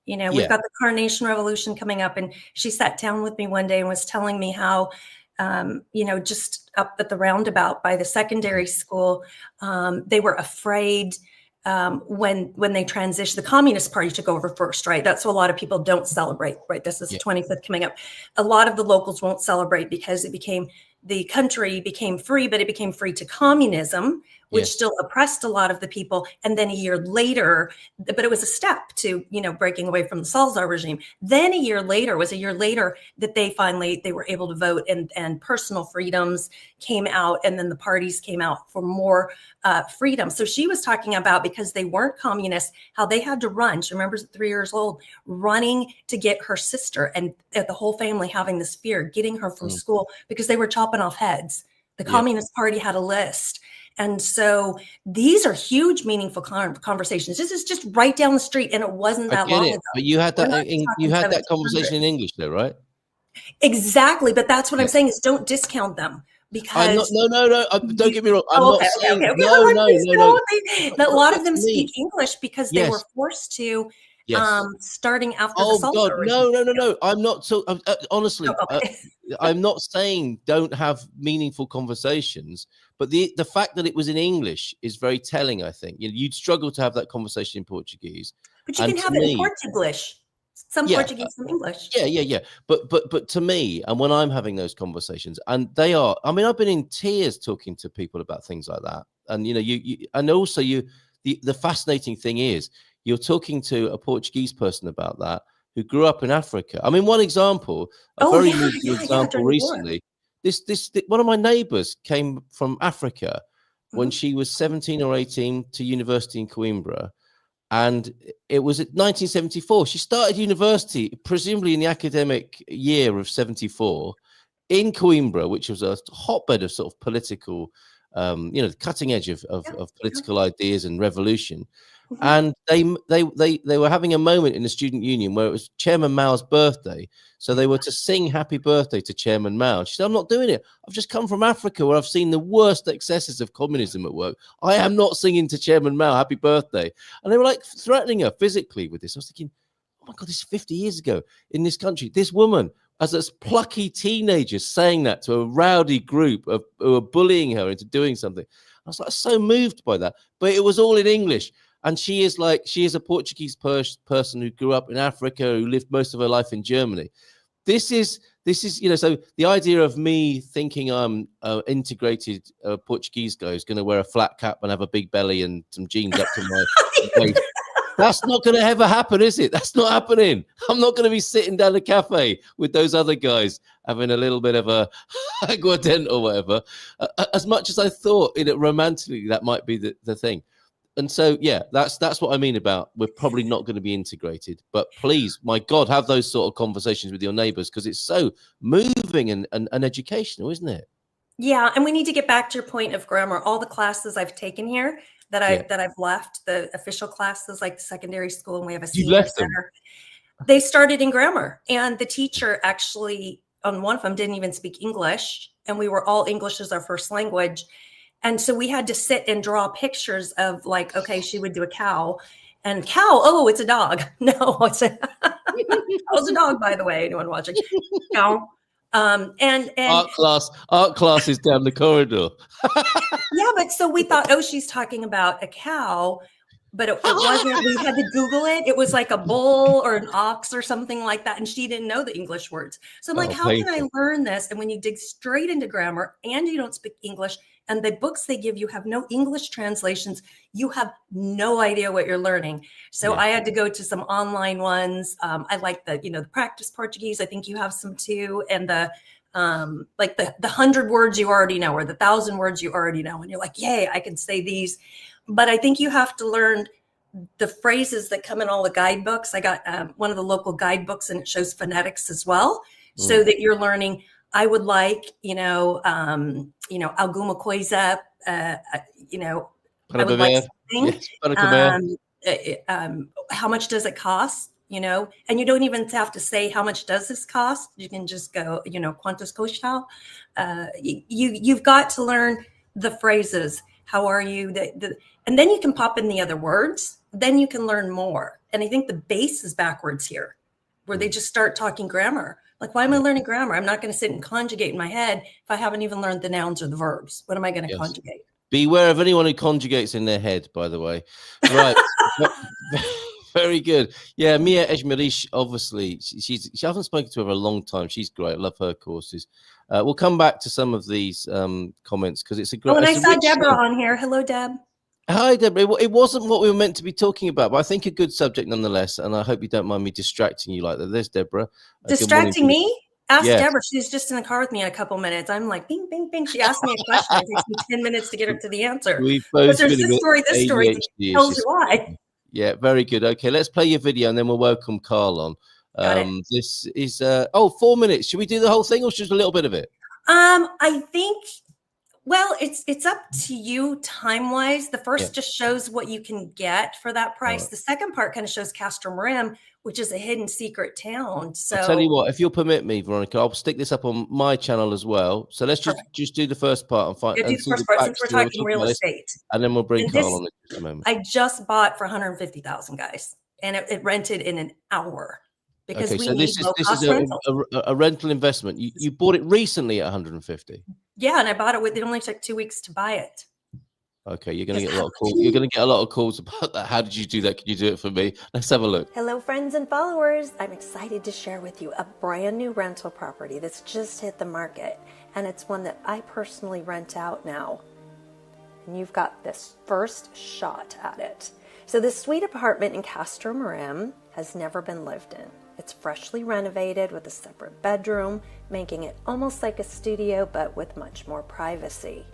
You know, we've yeah, got the Carnation Revolution coming up, and she sat down with me one day and was telling me how, you know, just up at the roundabout by the secondary school, they were afraid when they transitioned. The Communist Party took over first, right? That's what a lot of people don't celebrate, right? This is yeah, 25th coming up. A lot of the locals won't celebrate because the country became free, but it became free to communism, which yes, still oppressed a lot of the people. And then a year later, but it was a step to, you know, breaking away from the Salazar regime. Then a year later that they were able to vote, and personal freedoms came out, and then the parties came out for more freedom. So she was talking about, because they weren't communists, how they had to run. She remembers at 3 years old, running to get her sister, and the whole family having this fear, getting her from school because they were chopping off heads. The yeah. Communist Party had a list. And so these are huge, meaningful conversations. This is just right down the street, and it wasn't I that get long it, ago. but you had We're that not you talking had that 1700s. conversation in English, though, right? Exactly, but that's what Yeah. I'm saying is don't discount them I'm not. because No. Don't get me wrong. I'm oh, not okay, okay, saying okay, okay. no, Well, like, no, please no, no. don't. That a lot But of them to me, speak English because they were yes, forced to, yes. starting after the Oh God, Salazar regime. no. I'm not. So honestly, Oh, okay. I'm not saying don't have meaningful conversations, but the fact that it was in English is very telling. I think you'd struggle to have that conversation in Portuguese, But you and can to have it in me, Portuguese. Some yeah. Portuguese, some English. Yeah. But to me, and when I'm having those conversations, and they are, I mean, I've been in tears talking to people about things like that. And and also the fascinating thing is you're talking to a Portuguese person about that who grew up in Africa. I mean, one example, a Oh very yeah, moving yeah. example During the war. recently. One of my neighbors came from Africa when Mhm. she was 17 or 18 to university in Coimbra, and it was at 1974. She started university, presumably in the academic year of 74, in Coimbra, which was a hotbed of sort of political, the cutting edge of, Yeah, yeah. political ideas and revolution. Mhm. And they were having a moment in the student union where it was Chairman Mao's birthday. So they were to sing happy birthday to Chairman Mao. She said, I'm not doing it. I've just come from Africa where I've seen the worst excesses of communism at work. I am not singing to Chairman Mao happy birthday. And they were like threatening her physically with this. I was thinking, oh my God, this is 50 years ago in this country. This woman, as a plucky teenager, saying that to a rowdy group of who are bullying her into doing something. I was like so moved by that. But it was all in English. And she is a Portuguese person who grew up in Africa, who lived most of her life in Germany. This is so the idea of me thinking I'm integrated Portuguese guy who's going to wear a flat cap and have a big belly and some jeans up to my waist. That's not going to ever happen, is it? That's not happening. I'm not going to be sitting down the cafe with those other guys having a little bit of a aguardent or whatever. As much as I thought, romantically, that might be the thing. And so, yeah, that's what I mean about we're probably not going to be integrated. But please, my God, have those sort of conversations with your neighbors because it's so moving and educational, isn't it? Yeah, and we need to get back to your point of grammar. All the classes I've taken here that Yeah. I've left, the official classes like secondary school, and we have a You've senior left them. center. They started in grammar, and the teacher actually on one of them didn't even speak English, and we were all English as our first language. And so we had to sit and draw pictures of like, okay, she would do a cow, and cow, oh, it's a dog. No, it's a cow's a dog, by the way, anyone watching. Cow. And Art class is down the corridor. yeah, but so we thought, oh, she's talking about a cow, but it wasn't. We had to Google it. It was like a bull or an ox or something like that. And she didn't know the English words. So I'm like, how can I learn this? And when you dig straight into grammar and you don't speak English and the books they give you have no English translations, you have no idea what you're learning. So I had to go to some online ones. I like the practice Portuguese. I think you have some too. And like the 100 words you already know or the 1,000 words you already know. And you're like, yay, I can say these. But I think you have to learn the phrases that come in all the guidebooks. I got one of the local guidebooks and it shows phonetics as well. So that you're learning, I would like, alguma coisa, I would like something. Yes, How much does it cost? you know, and you don't even have to say how much does this cost. You can just go, you know, ¿cuántos cuesta? You've got to learn the phrases. How are you? And then you can pop in the other words. Then you can learn more. And I think the base is backwards here, where they just start talking grammar. Like, why am I learning grammar? I'm not going to sit and conjugate in my head if I haven't even learned the nouns or the verbs. What am I going to conjugate? Beware of anyone who conjugates in their head, by the way. Right. Very good. Yeah, Mia Ejmerish, obviously, she hasn't spoken to her for a long time. She's great. I love her courses. We'll come back to some of these comments because it's a great. Oh, and I saw Deborah on here. Hello, Deb. Hi, Deborah. It wasn't what we were meant to be talking about, but I think a good subject nonetheless. And I hope you don't mind me distracting you like that. There's Deborah. Distracting me? Ask Deborah. She's just in the car with me in a couple minutes. I'm like, bing, bing, bing. She asked me a question. It takes me 10 minutes to get her to the answer. But there's this story that tells you why. Yeah, very good. Okay, let's play your video and then we'll welcome Carl on. This is 4 minutes. Should we do the whole thing or just a little bit of it? I think, well, it's up to you time-wise. The first just shows what you can get for that price. Right. The second part kind of shows Castro Marim, which is a hidden secret town. So I'll tell you what, if you'll permit me, Veronica, I'll stick this up on my channel as well. So let's just do the first part and find. Do the first part since we're talking real estate, and then we'll bring Carl on in just a moment. I just bought for $150,000, guys, and it rented in an hour. Because so this is a rental investment. You bought it recently at 150. Yeah, and I bought it it only took 2 weeks to buy it. Okay, you're going to get a lot of calls. You're going to get a lot of calls about that. How did you do that? Can you do it for me? Let's have a look. Hello, friends and followers. I'm excited to share with you a brand new rental property that's just hit the market, and it's one that I personally rent out now. And you've got this first shot at it. So this sweet apartment in Castro Marim has never been lived in. It's freshly renovated with a separate bedroom, making it almost like a studio, but with much more privacy.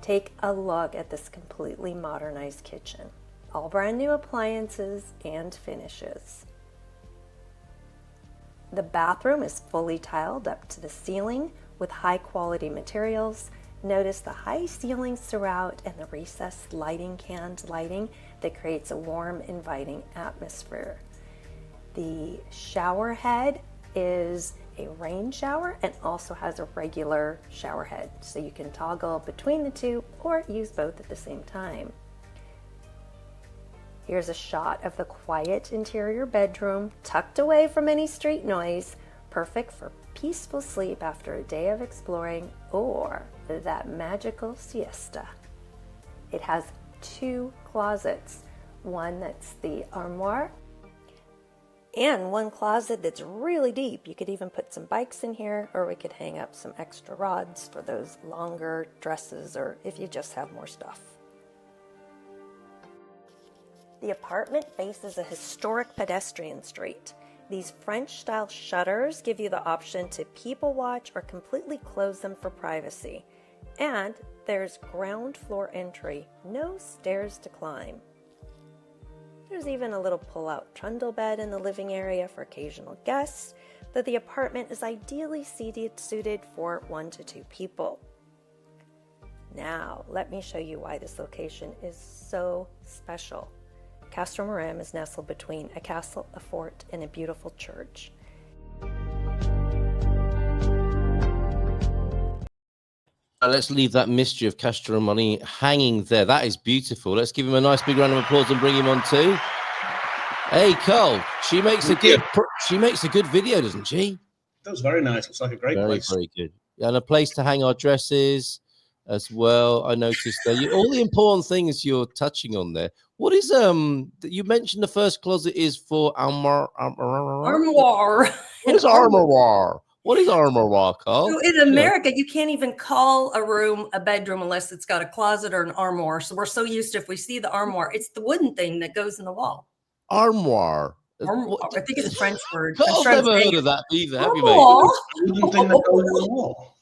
Take a look at this completely modernized kitchen. All brand new appliances and finishes. The bathroom is fully tiled up to the ceiling with high quality materials. Notice the high ceilings throughout and the recessed lighting, canned lighting that creates a warm, inviting atmosphere. The shower head is a rain shower and also has a regular shower head, so you can toggle between the two or use both at the same time. Here's a shot of the quiet interior bedroom, tucked away from any street noise, perfect for peaceful sleep after a day of exploring or that magical siesta. It has 2 closets, one that's the armoire and one closet that's really deep. You could even put some bikes in here, or we could hang up some extra rods for those longer dresses, or if you just have more stuff. The apartment faces a historic pedestrian street. These French-style shutters give you the option to people watch or completely close them for privacy. And there's ground floor entry, no stairs to climb. There's even a little pull-out trundle bed in the living area for occasional guests, though the apartment is ideally suited for 1 to 2 people. Now, let me show you why this location is so special. Castro Marim is nestled between a castle, a fort, and a beautiful church. Let's leave that mystery of Castro Marim hanging there. That is beautiful. Let's give him a nice big round of applause and bring him on too. Hey, Carl, she makes a good video, doesn't she? That was very nice. It's like a great place. Very good. And a place to hang our dresses as well. I noticed there. All the important things you're touching on there. What is you mentioned the first closet is for armoire. Armoire. What is armoire? What is armoire, Carl? So in America, you can't even call a room a bedroom unless it's got a closet or an armoire. So we're so used to, if we see the armoire, it's the wooden thing that goes in the wall. Armoire. I think it's a French word. I've never heard of that either. Have you, mate? Wooden thing that goes in the wall.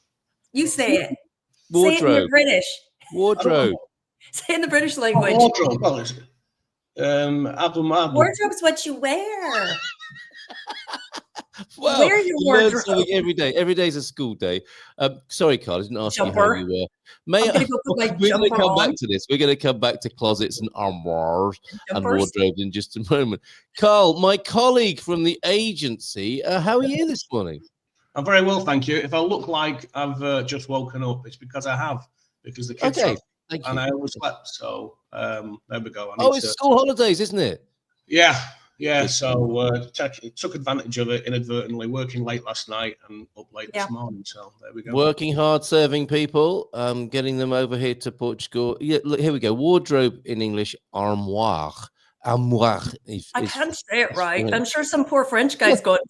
You say it. Wardrobe. Say it in the British. Wardrobe. Say it in the British language. Wardrobe. Well, it's, Wardrobe's what you wear. Well, Wear your you learn wardrobe. something every day. Every day is a school day. Sorry, Carl, I didn't ask you how Jumper. you were. May I'm I? gonna go put my We're going to jumper come back on. to this. We're going to come back to closets and armoires and Jumpers. wardrobes in just a moment. Carl, my colleague from the agency, how are you this morning? I'm very well, thank you. If I look like I've just woken up, it's because I have, because the kids have, thank you. and I overslept. So there we go. It's school holidays, isn't it? Yeah. So took advantage of it inadvertently, working late last night and up late this morning. So there we go. Working hard, serving people, getting them over here to Portugal. Yeah, look, here we go. Wardrobe in English, armoire. Armoire. I can't say it right. I'm sure some poor French guy's going.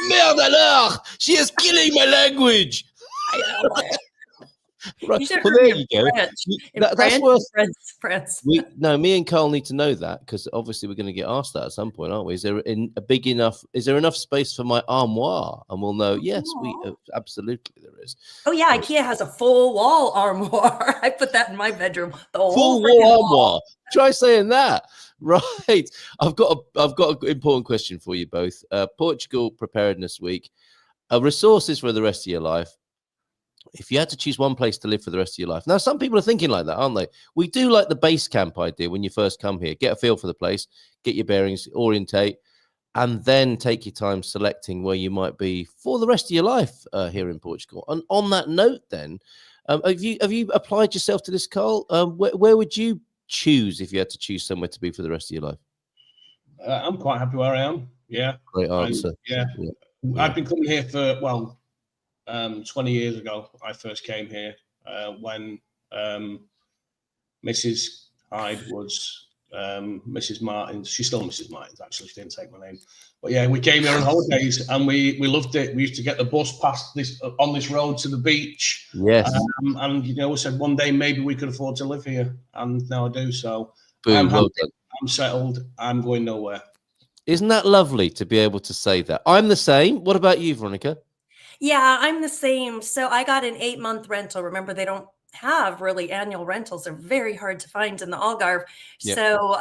Merde alors! She is killing my language. Right. Well, there you go. That's worth. France. Me and Carl need to know that, because obviously we're going to get asked that at some point, aren't we? Is there is there enough space for my armoire? And we'll know. Yes, absolutely there is. Oh yeah, IKEA has a full wall armoire. I put that in my bedroom. The full wall armoire. Try saying that. Right. I've got an important question for you both. Portugal Preparedness Week. Resources for the rest of your life. If you had to choose one place to live for the rest of your life. Now, some people are thinking like that, aren't they? We do like the base camp idea when you first come here. Get a feel for the place, get your bearings, orientate, and then take your time selecting where you might be for the rest of your life here in Portugal. And on that note, then, have you applied yourself to this, Carl? Where would you choose if you had to choose somewhere to be for the rest of your life? I'm quite happy where I am. Yeah. Great answer. I've been coming here for 20 years ago. I first came here when Mrs. Hyde was Mrs. Martins. She's still Mrs. Martins, actually. She didn't take my name. But yeah, we came here on holidays and we loved it. We used to get the bus past on this road to the beach. Yes. And we said one day maybe we could afford to live here, and now I do. So Boom, I'm happy. I'm settled. I'm going nowhere. Isn't that lovely to be able to say that? I'm the same. What about you, Veronica? Yeah, I'm the same. So I got an 8-month rental. Remember, they don't have really annual rentals. They're very hard to find in the Algarve. Yep. So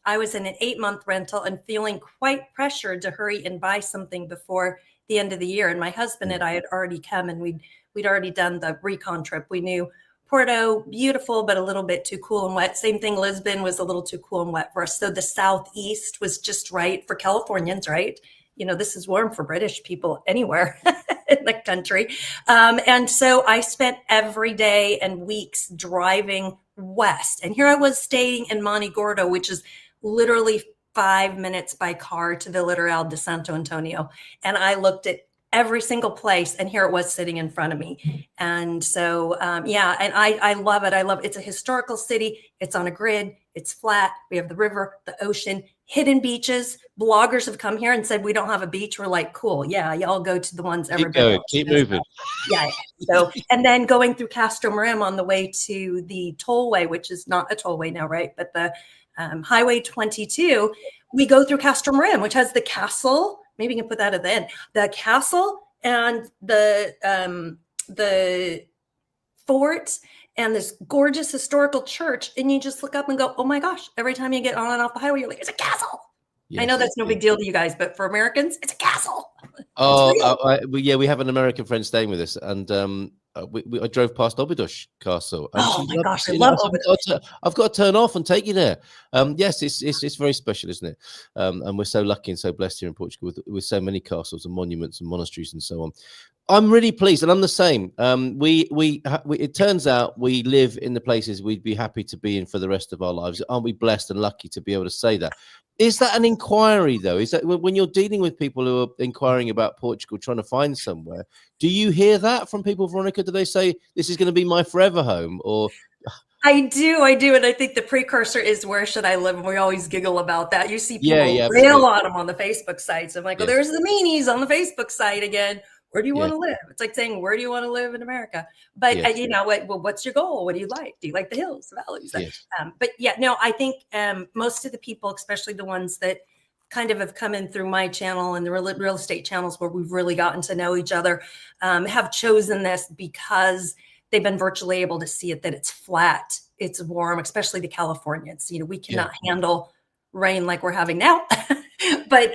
I was in an 8-month rental and feeling quite pressured to hurry and buy something before the end of the year. And my husband and I had already come, and we'd already done the recon trip. We knew Porto, beautiful, but a little bit too cool and wet. Same thing, Lisbon was a little too cool and wet for us. So the Southeast was just right for Californians, right? This is warm for British people anywhere in the country. And so I spent every day and weeks driving west. And here I was staying in Monte Gordo, which is literally 5 minutes by car to the Litoral de Santo Antonio. And I looked at every single place, and here it was sitting in front of me. And so, and I love it. It's a historical city. It's on a grid. It's flat. We have the river, the ocean, hidden beaches. Bloggers have come here and said, we don't have a beach. We're like, cool. Yeah, y'all go to the ones everybody Keep moving. Yeah. So, and then going through Castro Marim on the way to the tollway, which is not a tollway now, right? But the Highway 22, we go through Castro Marim, which has the castle. Maybe you can put that at the end. The castle and the fort and this gorgeous historical church. And you just look up and go, oh my gosh, every time you get on and off the highway, you're like, it's a castle. Yes, I know that's no big deal to you guys, but for Americans, it's a castle. We have an American friend staying with us, and I drove past Óbidos Castle. Oh my gosh, I love Óbidos. I've got to turn off and take you there. Yes, it's very special, isn't it? And we're so lucky and so blessed here in Portugal with so many castles and monuments and monasteries and so on. I'm really pleased, and I'm the same. It turns out we live in the places we'd be happy to be in for the rest of our lives. Aren't we blessed and lucky to be able to say that? Is that an inquiry, though? Is that when you're dealing with people who are inquiring about Portugal, trying to find somewhere, do you hear that from people, Veronica? Do they say, this is going to be my forever home? Or I do. And I think the precursor is, where should I live? And we always giggle about that. You see people rail on them on the Facebook sites. I'm like, there's the meanies on the Facebook site again. Where do you want to live? It's like saying, where do you want to live in America? But what's your goal? What do you like? Do you like the hills, the valleys? Yes. I think most of the people, especially the ones that kind of have come in through my channel and the real estate channels where we've really gotten to know each other, have chosen this because they've been virtually able to see it, that it's flat, it's warm, especially the Californians. We cannot handle rain like we're having now. But,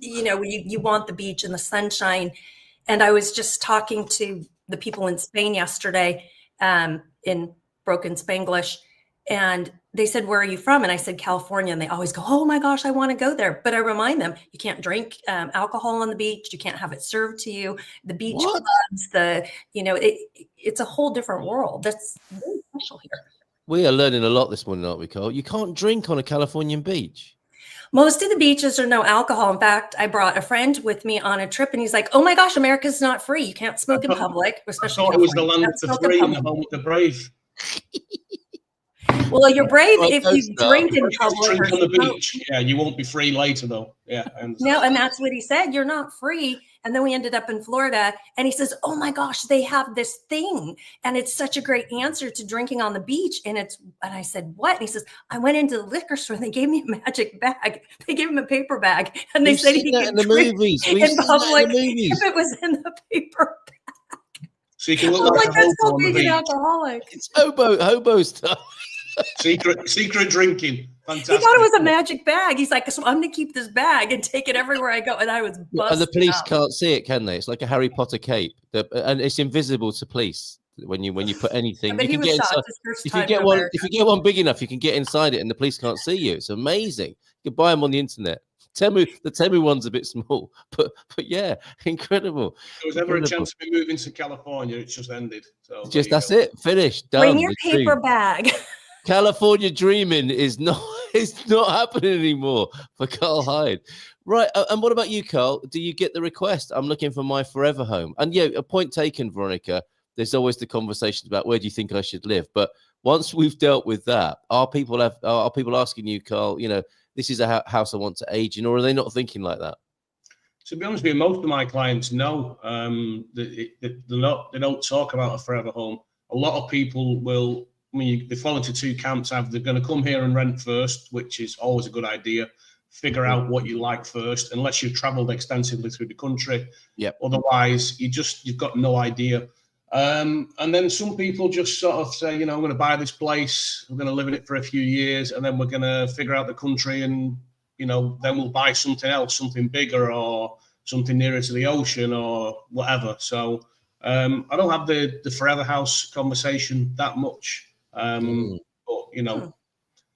you want the beach and the sunshine. And I was just talking to the people in Spain yesterday in broken Spanglish. And they said, where are you from? And I said, California. And they always go, oh my gosh, I want to go there. But I remind them, you can't drink alcohol on the beach. You can't have it served to you. The beach clubs, it's a whole different world. That's very special here. We are learning a lot this morning, aren't we, Carl? You can't drink on a Californian beach. Most of the beaches are no alcohol. In fact, I brought a friend with me on a trip, and he's like, oh my gosh, America's not free. You can't smoke in public, especially I thought it was the land of the free and the home of the brave. Well, you're brave if you drink in public. Drink on the beach. Yeah, you won't be free later, though. Yeah. No, and that's what he said. You're not free. And then we ended up in Florida, and he says, oh my gosh, they have this thing. And it's such a great answer to drinking on the beach. And I said, what? And he says, I went into the liquor store and they gave me a magic bag. They gave him a paper bag. And they said he could drink in public if it was in the paper bag. So you can look like that's called being an alcoholic. It's hobo stuff. Secret drinking. Fantastic. He thought it was a magic bag. He's like, so I'm going to keep this bag and take it everywhere I go. And I was busted. And the police out. can't see it, can they? It's like a Harry Potter cape, and it's invisible to police when you put anything. But you he can was get shocked inside. his first If time you get in one, America. if you get one big enough, you can get inside it, and the police can't see you. It's amazing. You can buy them on the internet. The Temu one's a bit small, but yeah, incredible. If there was ever a chance to be moving to California, it's just ended. So that's it. Finished. Done. Bring your paper bag. California dreaming is not happening anymore for Carl Hyde. Right. And what about you, Carl? Do you get the request? I'm looking for my forever home. And yeah, a point taken, Veronica. There's always the conversation about where do you think I should live? But once we've dealt with that, are people asking you, Carl, this is a house I want to age in, or are they not thinking like that? To be honest with you, most of my clients know they don't talk about a forever home. A lot of people will. They fall into two camps. They're going to come here and rent first, which is always a good idea. Figure out what you like first, unless you've traveled extensively through the country. Yep. Otherwise, you've got no idea. And then some people just sort of say, I'm going to buy this place. We're going to live in it for a few years, and then we're going to figure out the country, and then we'll buy something else, something bigger or something nearer to the ocean or whatever. So I don't have the forever house conversation that much. But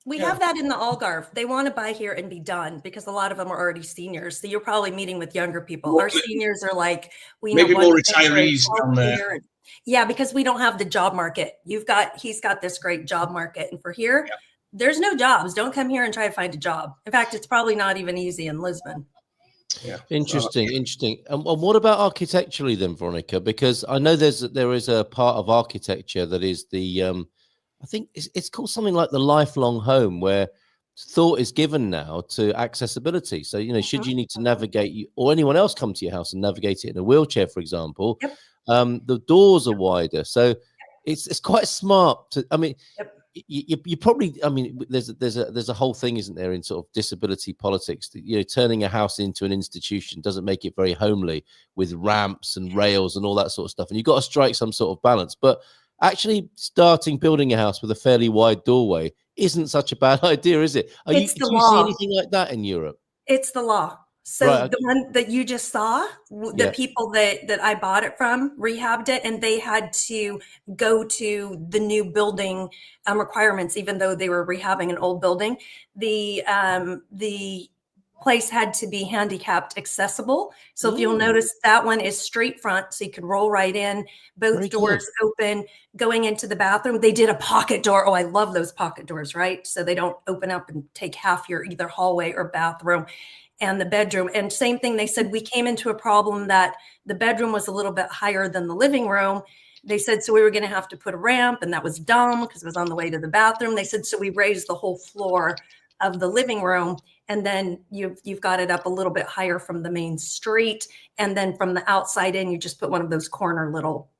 we have that in the Algarve. They want to buy here and be done because a lot of them are already seniors. So you're probably meeting with younger people. Our seniors are like, maybe more retirees down there. Yeah, because we don't have the job market. He's got this great job market. And for here, there's no jobs. Don't come here and try to find a job. In fact, it's probably not even easy in Lisbon. Yeah. Interesting. And what about architecturally then, Veronica? Because I know there is a part of architecture that is the I think it's called something like the lifelong home, where thought is given now to accessibility. So, should you need to navigate or anyone else come to your house and navigate it in a wheelchair, for example, the doors are wider. So it's quite smart to, you probably, there's a whole thing, isn't there, in sort of disability politics that, turning a house into an institution doesn't make it very homely with ramps and rails and all that sort of stuff. And you've got to strike some sort of balance. But actually building a house with a fairly wide doorway isn't such a bad idea, is it? Do you see anything like that in Europe? It's the law. So the one that you just saw, the people that I bought it from rehabbed it, and they had to go to the new building requirements, even though they were rehabbing an old building. The place had to be handicapped accessible. So if you'll notice, that one is straight front, so you can roll right in, both doors open, going into the bathroom. They did a pocket door. Oh, I love those pocket doors, right? So they don't open up and take half your either hallway or bathroom and the bedroom. And same thing, they said we came into a problem that the bedroom was a little bit higher than the living room. They said, so we were going to have to put a ramp, and that was dumb because it was on the way to the bathroom. They said, so we raised the whole floor of the living room, and then you've got it up a little bit higher from the main street, and then from the outside in, you just put one of those corner little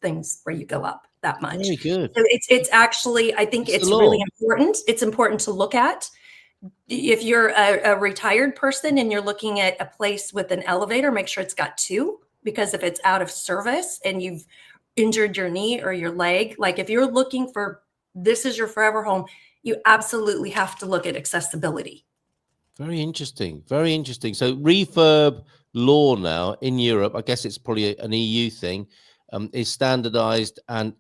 things where you go up that much. Very good. So it's actually, I think it's really important. It's important to look at. If you're a retired person and you're looking at a place with an elevator, make sure it's got two, because if it's out of service and you've injured your knee or your leg, like if you're looking for this is your forever home, you absolutely have to look at accessibility. Very interesting. Very interesting. So refurb law now in Europe, I guess it's probably an EU thing, is standardized and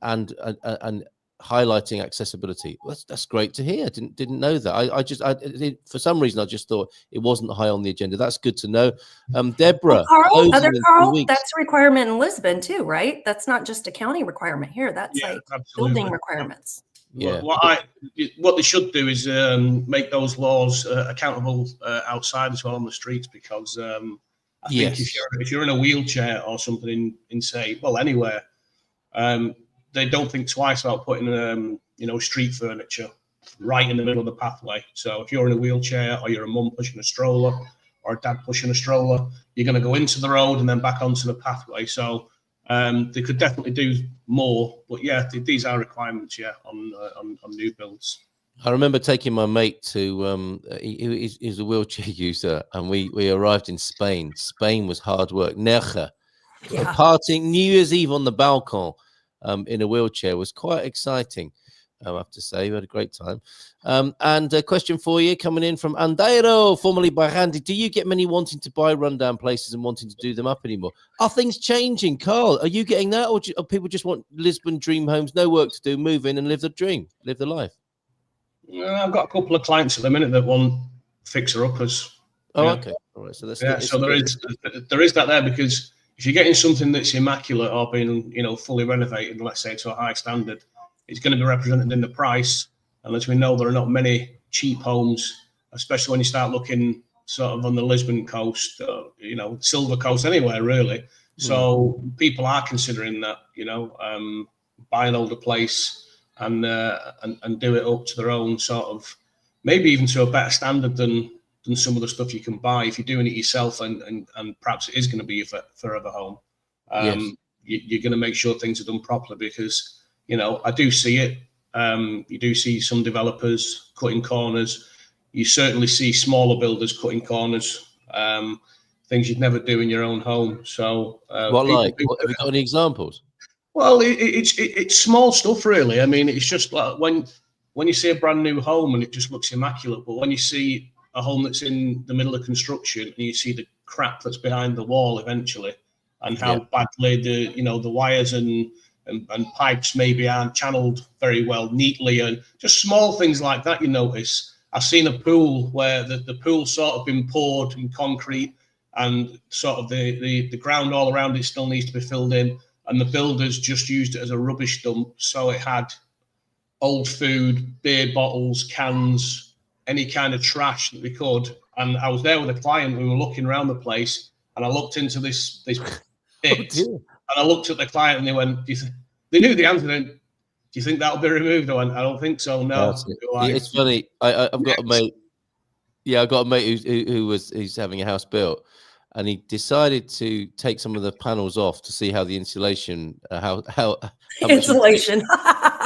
highlighting accessibility. Well, that's great to hear. Didn't know that. For some reason I just thought it wasn't high on the agenda. That's good to know. Deborah, Carl, Carl, that's a requirement in Lisbon too, right? That's not just a county requirement here. That's absolutely. building requirements. Yeah. What they should do is make those laws accountable outside as well on the streets, because I think if you're in a wheelchair or something in say, well, anywhere, they don't think twice about putting street furniture right in the middle of the pathway. So if you're in a wheelchair, or you're a mum pushing a stroller, or a dad pushing a stroller, you're going to go into the road and then back onto the pathway. So they could definitely do more, but yeah, these are requirements, on new builds. I remember taking my mate to he's a wheelchair user, and we arrived in Spain. Spain was hard work. Nerja, partying New Year's Eve on the balcony in a wheelchair was quite exciting. I have to say, we had a great time. And a question for you coming in from Andairo, formerly by Randy. Do you get many wanting to buy rundown places and wanting to do them up anymore? Are things changing, Carl? Are you getting that, or people just want Lisbon dream homes, no work to do, move in and live the dream, live the life? I've got a couple of clients at the minute that want fixer-uppers. Okay. All right. So so there is that there, because if you're getting something that's immaculate or being fully renovated, let's say to a high standard, it's going to be represented in the price. And as we know, there are not many cheap homes, especially when you start looking sort of on the Lisbon coast, Silver Coast, anywhere really. So people are considering that, buy an older place and do it up to their own sort of, maybe even to a better standard than some of the stuff you can buy if you're doing it yourself, and perhaps it is going to be your forever home. You're going to make sure things are done properly, because I do see it. You do see some developers cutting corners. You certainly see smaller builders cutting corners, things you'd never do in your own home. So have you got any examples? Well, it's small stuff, really. I mean, it's just like when you see a brand new home and it just looks immaculate, but when you see a home that's in the middle of construction and you see the crap that's behind the wall eventually, and how badly the wires and pipes maybe aren't channeled very well, neatly, and just small things like that you notice. I've seen a pool where the pool's sort of been poured in concrete, and sort of the ground all around it still needs to be filled in, and the builders just used it as a rubbish dump. So it had old food, beer bottles, cans, any kind of trash that they could. And I was there with a client. We were looking around the place, and I looked into this pit, and I looked at the client, and they went, they knew the answer. Do you think that'll be removed? I went, I don't think so. No. It's funny. I've got a mate. Yeah, I've got a mate who's having a house built, and he decided to take some of the panels off to see how the insulation, how insulation.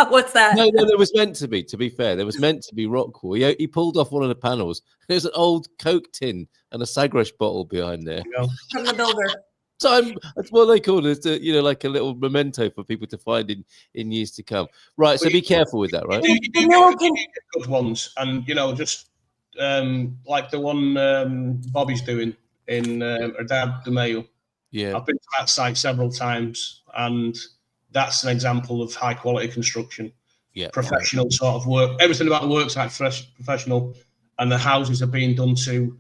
What's that? No, there was meant to be. To be fair, there was meant to be rock wool. He pulled off one of the panels. There's an old Coke tin and a Sagres bottle behind there. From the builder. That's what they call it. Like a little memento for people to find in years to come. Right. So be careful with that, right? You get good ones, and just like the one Bobby's doing in Algarve de Mayo. Yeah, I've been to that site several times, and that's an example of high quality construction. Yeah, professional sort of work. Everything about the work's like professional, and the houses are being done to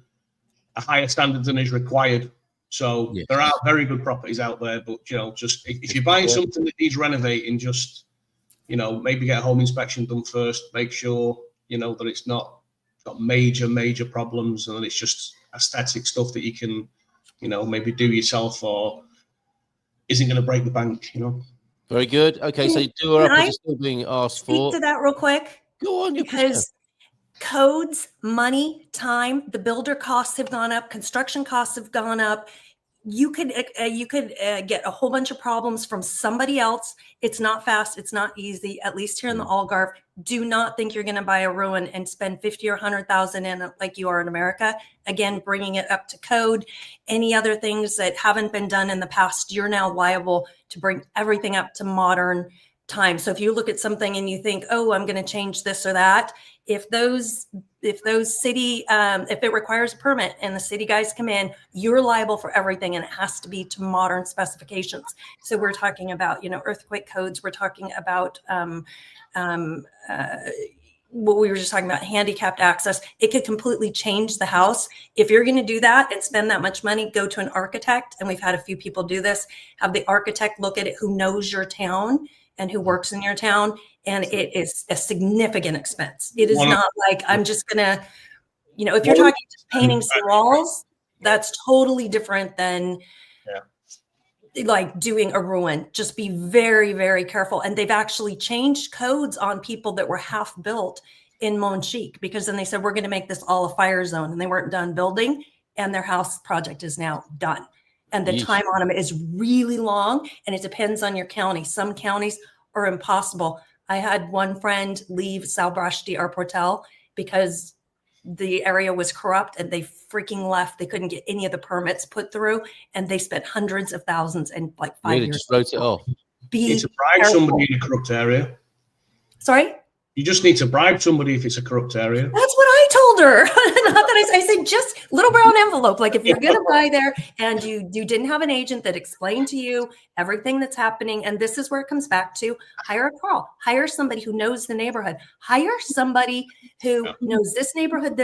a higher standard than is required. So there are very good properties out there, but just if you're buying something that needs renovating, just maybe get a home inspection done first. Make sure that it's not got major problems, and it's just aesthetic stuff that you can maybe do yourself, or isn't going to break the bank. Very good. Okay, so doer-uppers are still being asked for. Speak to that real quick. Go on, because codes, money, time, the builder costs have gone up, construction costs have gone up. You could get a whole bunch of problems from somebody else. It's not fast. It's not easy. At least here in the Algarve, do not think you're going to buy a ruin and spend 50 or 100,000 in it like you are in America. Again, bringing it up to code. Any other things that haven't been done in the past, you're now liable to bring everything up to modern time. So if you look at something and you think, oh, I'm going to change this or that, if those city, if it requires a permit and the city guys come in, you're liable for everything, and it has to be to modern specifications. So we're talking about, earthquake codes. We're talking about what we were just talking about, handicapped access. It could completely change the house. If you're going to do that and spend that much money, go to an architect. And we've had a few people do this, have the architect look at it who knows your town and who works in your town. And it is a significant expense. It is not like I'm just going to, if you're talking just painting some walls, that's totally different than like doing a ruin. Just be very, very careful. And they've actually changed codes on people that were half built in Monchique, because then they said, we're going to make this all a fire zone, and they weren't done building, and their house project is now done. And the time on them is really long, and it depends on your county. Some counties are impossible. I had one friend leave Salbrashti Arportel because the area was corrupt, and they freaking left. They couldn't get any of the permits put through, and they spent hundreds of thousands in like 5 years. Just wrote it off. You need to bribe somebody in a corrupt area. Sorry? You just need to bribe somebody if it's a corrupt area. That's what I told her. Not that I said just little brown envelope. Like if you're going to buy there and you didn't have an agent that explained to you everything that's happening, and this is where it comes back to, hire a Carl, hire somebody who knows the neighborhood, hire somebody who knows this neighborhood.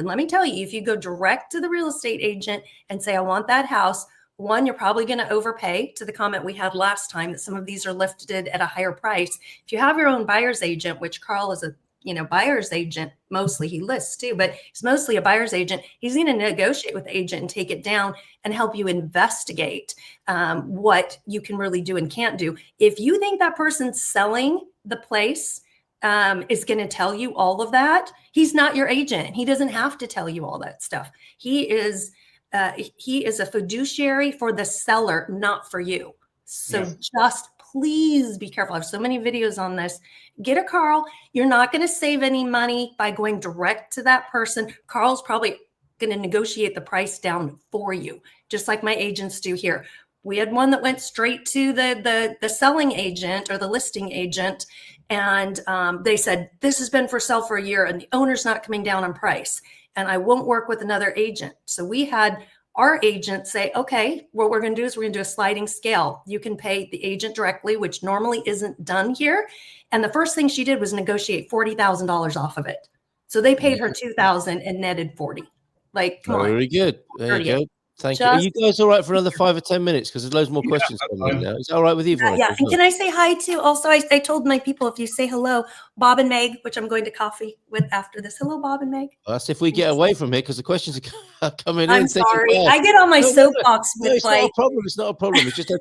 Let me tell you, if you go direct to the real estate agent and say, I want that house, one, you're probably going to overpay, to the comment we had last time that some of these are listed at a higher price. If you have your own buyer's agent, which Carl is a buyer's agent, mostly he lists too, but he's mostly a buyer's agent. He's going to negotiate with the agent and take it down and help you investigate what you can really do and can't do. If you think that person selling the place is going to tell you all of that, he's not your agent. He doesn't have to tell you all that stuff. He is a fiduciary for the seller, not for you. So just please be careful. I have so many videos on this. Get a Carl. You're not going to save any money by going direct to that person. Carl's probably going to negotiate the price down for you, just like my agents do here. We had one that went straight to the selling agent or the listing agent, and they said, this has been for sale for a year and the owner's not coming down on price, and I won't work with another agent. So we had our agent say, okay, what we're going to do is we're going to do a sliding scale. You can pay the agent directly, which normally isn't done here. And the first thing she did was negotiate $40,000 off of it. So they paid her $2,000 and netted 40. Like, come on. Very good. There you go. Thank you. Are you guys all right for another 5 or 10 minutes? Because there's loads more questions coming in now. Is that all right with you, Veronica? Yeah. And can I say hi to also, I told my people, if you say hello, Bob and Meg, which I'm going to coffee with after this. Hello, Bob and Meg. That's if we get away from here, because the questions are coming in. I'm sorry. I get on my soapbox with it's not a problem. It's not a problem. It's just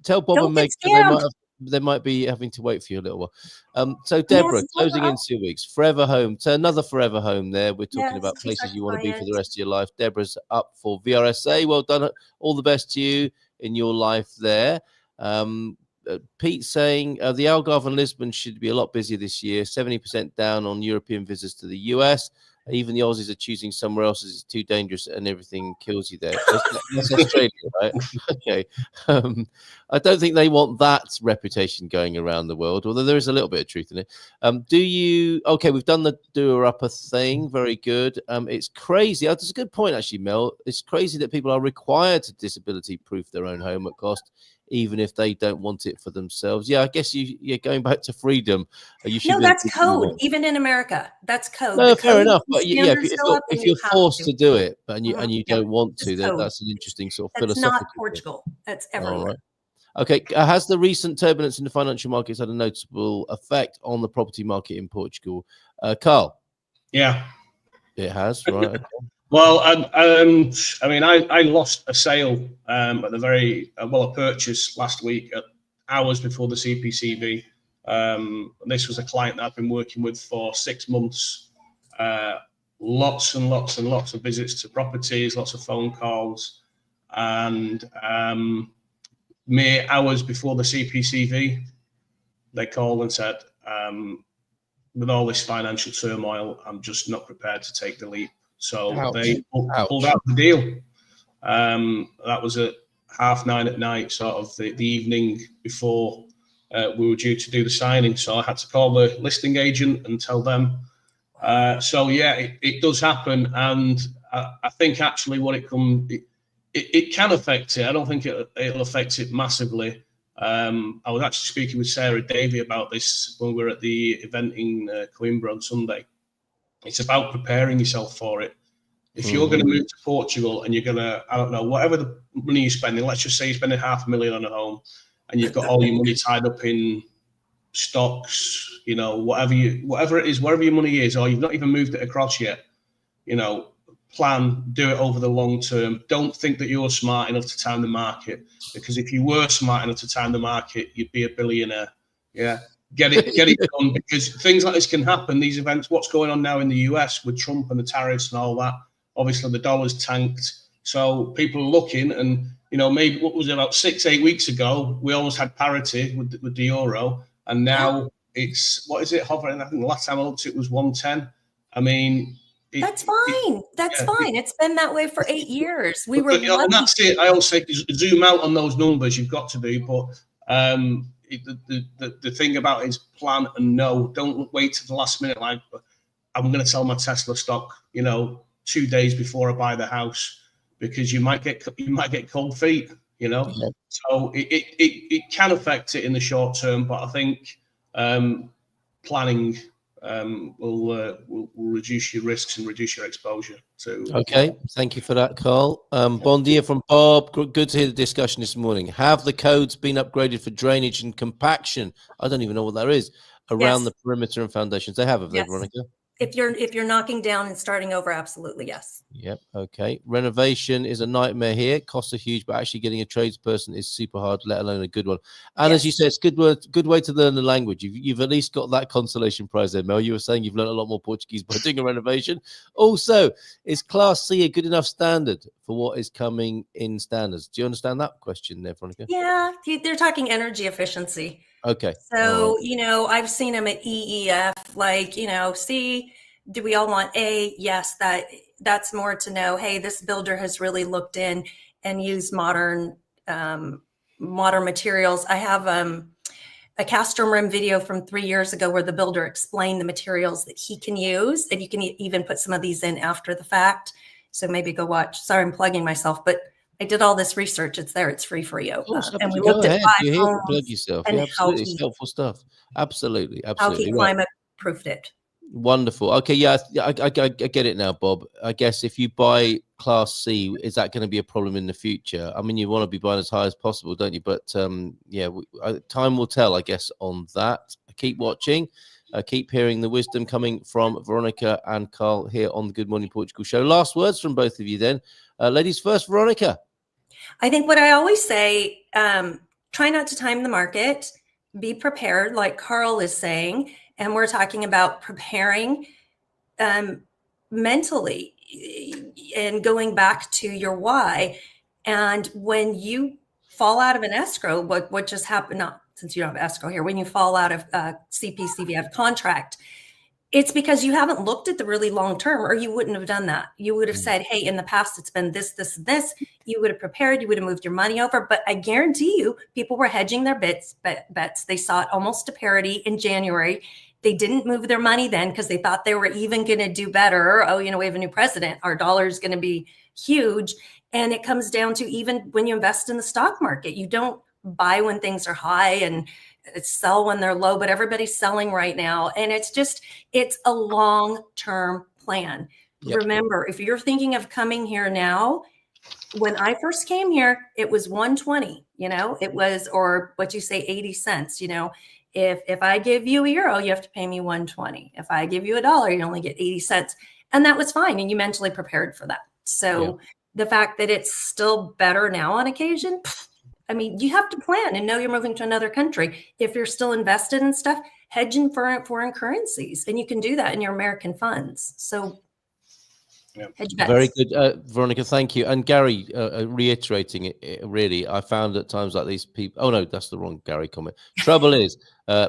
tell Bob and Meg they might be having to wait for you a little while. So Deborah, closing in 2 weeks, forever home. So another forever home there. We're talking about places you want to be for the rest of your life. Deborah's up for VRSA. Well done. All the best to you in your life there. Pete saying the Algarve and Lisbon should be a lot busier this year. 70% down on European visitors to the US. Even the Aussies are choosing somewhere else as it's too dangerous and everything kills you there. That's Australia, right? Okay. I don't think they want that reputation going around the world, although there is a little bit of truth in it. Okay, we've done the doer-upper thing. Very good. It's crazy. That's a good point, actually, Mel. It's crazy that people are required to disability-proof their own home at cost, even if they don't want it for themselves. Yeah, I guess you're going back to freedom. No, that's code. Even in America, that's code. No, fair enough. But yeah, if you're forced to do it and you don't want to, then that's an interesting sort of philosophical. That's not Portugal. That's everywhere. All right. Okay. Has the recent turbulence in the financial markets had a noticeable effect on the property market in Portugal? Carl? Yeah. It has, right? Okay. Well, I mean, I lost a sale at the a purchase last week at hours before the CPCV. This was a client that I've been working with for 6 months. Lots and lots and lots of visits to properties, lots of phone calls, and mere hours before the CPCV, they called and said, with all this financial turmoil, I'm just not prepared to take the leap. So they pulled out the deal. That was at 9:30 at night, sort of the evening before we were due to do the signing. So I had to call the listing agent and tell them. So yeah, it does happen, and I think actually what it can affect it. I don't think it'll affect it massively. I was actually speaking with Sarah Davey about this when we were at the event in Coimbra on Sunday. It's about preparing yourself for it. If you're going to move to Portugal and you're going to, I don't know, whatever the money you're spending, let's just say you're spending $500,000 on a home and you've got all your money tied up in stocks, you know, whatever it is, wherever your money is, or you've not even moved it across yet, you know, plan, do it over the long term. Don't think that you're smart enough to time the market, because if you were smart enough to time the market, you'd be a billionaire. Yeah. Get it done, because things like this can happen. These events, what's going on now in the US with Trump and the tariffs and all that, obviously the dollar's tanked. So people are looking, and, you know, maybe what was it, about 6-8 weeks ago, we almost had parity with the euro. And now it's, what is it, hovering? I think the last time I looked, it was 110. I mean, that's fine. That's fine. It's been that way for 8 years. We were, you know, and that's it. I always say zoom out on those numbers. You've got to do, but the thing about it is plan and know. Don't wait to the last minute. Like, I'm going to sell my Tesla stock, you know, 2 days before I buy the house, because you might get cold feet. You know, so it can affect it in the short term, but I think planning will reduce your risks and reduce your exposure to. Okay, thank you for that, Carl. Bon dia from Bob. Good to hear the discussion this morning. Have the codes been upgraded for drainage and compaction? I don't even know what that is. Around the perimeter and foundations. They have they, Veronica? If you're knocking down and starting over, absolutely, yes. Yep. Okay. Renovation is a nightmare here. Costs are huge, but actually getting a tradesperson is super hard, let alone a good one. And as you said, it's good way to learn the language. You've at least got that consolation prize there, Mel. You were saying you've learned a lot more Portuguese by doing a renovation. Also, is Class C a good enough standard for what is coming in standards? Do you understand that question there, Veronica? Yeah, they're talking energy efficiency. Okay. So, you know, I've seen them at EEF, like, you know, C, do we all want A? Yes, that's more to know, hey, this builder has really looked in and used modern materials. I have a castrum rim video from 3 years ago where the builder explained the materials that he can use, and you can even put some of these in after the fact. So maybe go watch. Sorry, I'm plugging myself, but I did all this research. It's there. It's free for you. And we looked at 5 homes. Plug yourself. Yeah, absolutely. It's helpful stuff. Absolutely. How he climate proofed it. Wonderful. Okay, yeah, I get it now, Bob. I guess if you buy Class C, is that going to be a problem in the future? I mean, you want to be buying as high as possible, don't you? But yeah, time will tell, I guess, on that. Keep watching. Keep hearing the wisdom coming from Veronica and Carl here on the Good Morning Portugal show. Last words from both of you then. Ladies first, Veronica. I think what I always say, try not to time the market. Be prepared, like Carl is saying. And we're talking about preparing mentally and going back to your why. And when you fall out of an escrow, what just happened, not since you don't have escrow here, when you fall out of CPCVF contract, it's because you haven't looked at the really long term, or you wouldn't have done that. You would have said, hey, in the past, it's been this, this, and this. You would have prepared. You would have moved your money over. But I guarantee you, people were hedging their bets. They saw it almost to parity in January. They didn't move their money then because they thought they were even going to do better. Oh, you know, we have a new president. Our dollar is going to be huge. And it comes down to, even when you invest in the stock market, you don't buy when things are high and sell when they're low, but everybody's selling right now. And it's a long-term plan. Yep. Remember, if you're thinking of coming here now, when I first came here, it was 120, you know, it was, or what you say, 80 cents, you know, if I give you €1, you have to pay me 120. If I give you $1, you only get 80 cents. And that was fine. And you mentally prepared for that. So the fact that it's still better now on occasion, I mean, you have to plan and know you're moving to another country. If you're still invested in stuff, hedge in foreign currencies, and you can do that in your American funds. So hedge bets. Very good, Veronica. Thank you. And Gary, reiterating it, really, I found at times like these people. Oh no, that's the wrong Gary comment. Trouble is,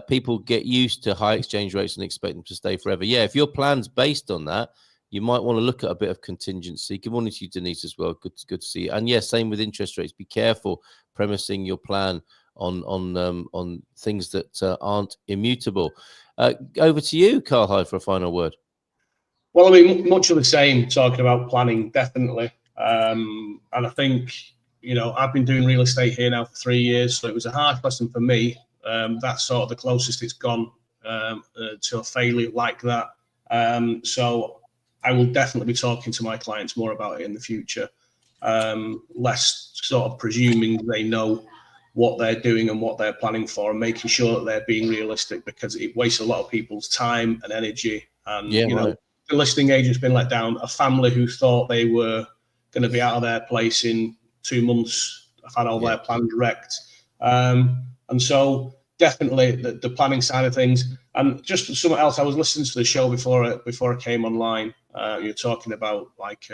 people get used to high exchange rates and expect them to stay forever. Yeah, if your plan's based on that, you might want to look at a bit of contingency. Good morning to you, Denise, as well. Good to see you. And yes, same with interest rates. Be careful premising your plan on things that aren't immutable. Over to you, Carl Hyde, for a final word. Well, I mean, much of the same, talking about planning, definitely. And I think, I've been doing real estate here now for 3 years, so it was a hard lesson for me. That's sort of the closest it's gone to a failure like that. So I will definitely be talking to my clients more about it in the future, less sort of presuming they know what they're doing and what they're planning for, and making sure that they're being realistic, because it wastes a lot of people's time and energy. And, the listing agent's been let down. A family who thought they were going to be out of their place in 2 months have had all their plans wrecked. And so definitely the planning side of things. And just something else, I was listening to the show before I came online. You're talking about like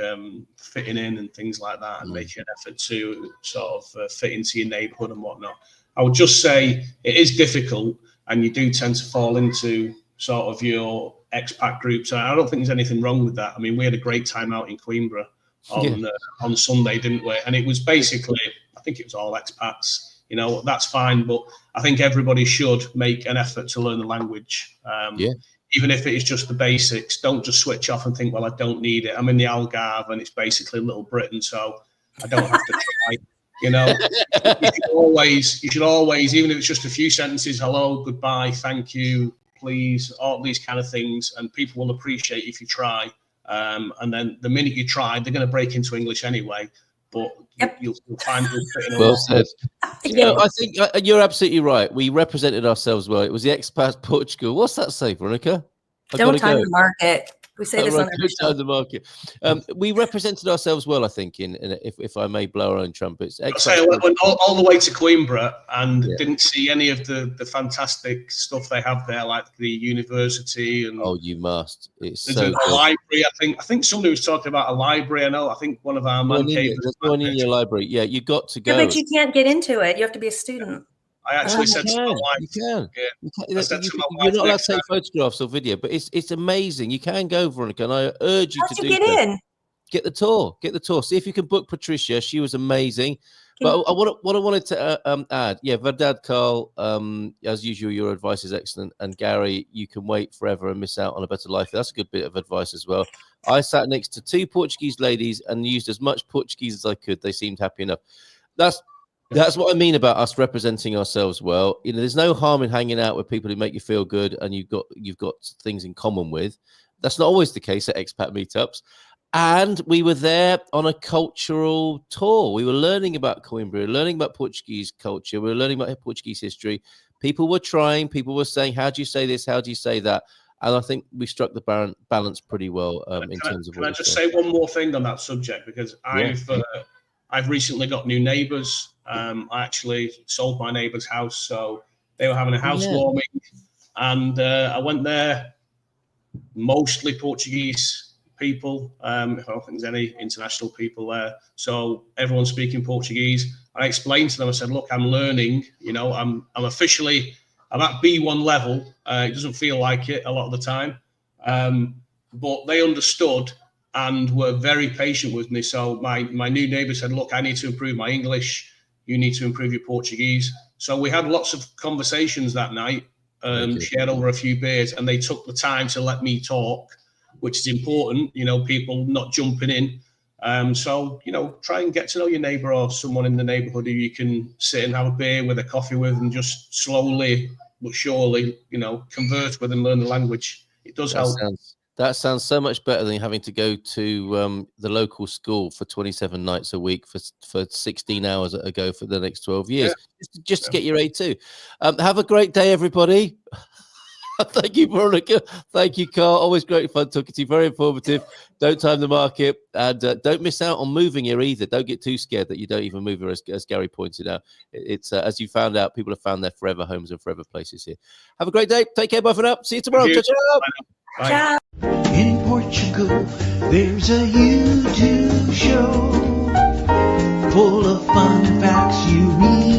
fitting in and things like that, and making an effort to sort of fit into your neighbourhood and whatnot. I would just say it is difficult, and you do tend to fall into sort of your expat groups. I don't think there's anything wrong with that. I mean, we had a great time out in Coimbra on Sunday, didn't we? And it was basically, I think it was all expats. That's fine, but I think everybody should make an effort to learn the language. Even if it is just the basics. Don't just switch off and think, well, I don't need it. I'm in the Algarve and it's basically Little Britain, so I don't have to try. You should always, even if it's just a few sentences, hello, goodbye, thank you, please, all these kind of things, and people will appreciate if you try. And then the minute you try, they're going to break into English anyway. But you'll find you'll fit in. Well said. I think you're absolutely right. We represented ourselves well. It was the expat Portugal. What's that say, Veronica? Don't time the market. We say this on every show. Time the market. We represented ourselves well, I think. If I may blow our own trumpets. I went all the way to Coimbra and didn't see any of the fantastic stuff they have there, like the university and. Oh, you must! It's there's so a library. I think somebody was talking about a library. I think one of our man cave. There's one in your library. Yeah, you got to go. Yeah, but you can't get into it. You have to be a student. I actually said to my wife, you can. You're not allowed to take photographs or video, but it's amazing. You can go, Veronica, and I urge you to do get in. Get the tour. See if you can book Patricia. She was amazing. But what I wanted to add, Verdad, Carl, as usual, your advice is excellent. And Gary, you can wait forever and miss out on a better life. That's a good bit of advice as well. I sat next to 2 Portuguese ladies and used as much Portuguese as I could. They seemed happy enough. That's what I mean about us representing ourselves well. There's no harm in hanging out with people who make you feel good and you've got things in common with. That's not always the case at expat meetups. And we were there on a cultural tour. We were learning about Coimbra, we were learning about Portuguese culture, we were learning about Portuguese history. People were trying, people were saying, how do you say this? How do you say that? And I think we struck the balance pretty well in terms of. Can I just say one more thing on that subject? Because I've recently got new neighbours. I actually sold my neighbour's house, so they were having a housewarming, and I went there. Mostly Portuguese people. I don't think there's any international people there, so everyone's speaking Portuguese. I explained to them. I said, "Look, I'm learning. I'm officially at B1 level. It doesn't feel like it a lot of the time, but they understood." And were very patient with me. So my new neighbour said, look, I need to improve my English. You need to improve your Portuguese. So we had lots of conversations that night, shared over a few beers, and they took the time to let me talk, which is important, people not jumping in. So, try and get to know your neighbour or someone in the neighbourhood who you can sit and have a beer with, a coffee with, and just slowly but surely, converse with and learn the language. It does help. That sounds so much better than having to go to the local school for 27 nights a week for 16 hours ago for the next 12 years, just to get your A2. Have a great day, everybody. Thank you, Veronica. Thank you, Carl. Always great fun talking to you. Very informative. Don't time the market, and don't miss out on moving here either. Don't get too scared that you don't even move here, as Gary pointed out. It's as you found out, people have found their forever homes and forever places here. Have a great day. Take care. Bye for now. See you tomorrow. Ciao. In Portugal, there's a YouTube show full of fun facts you need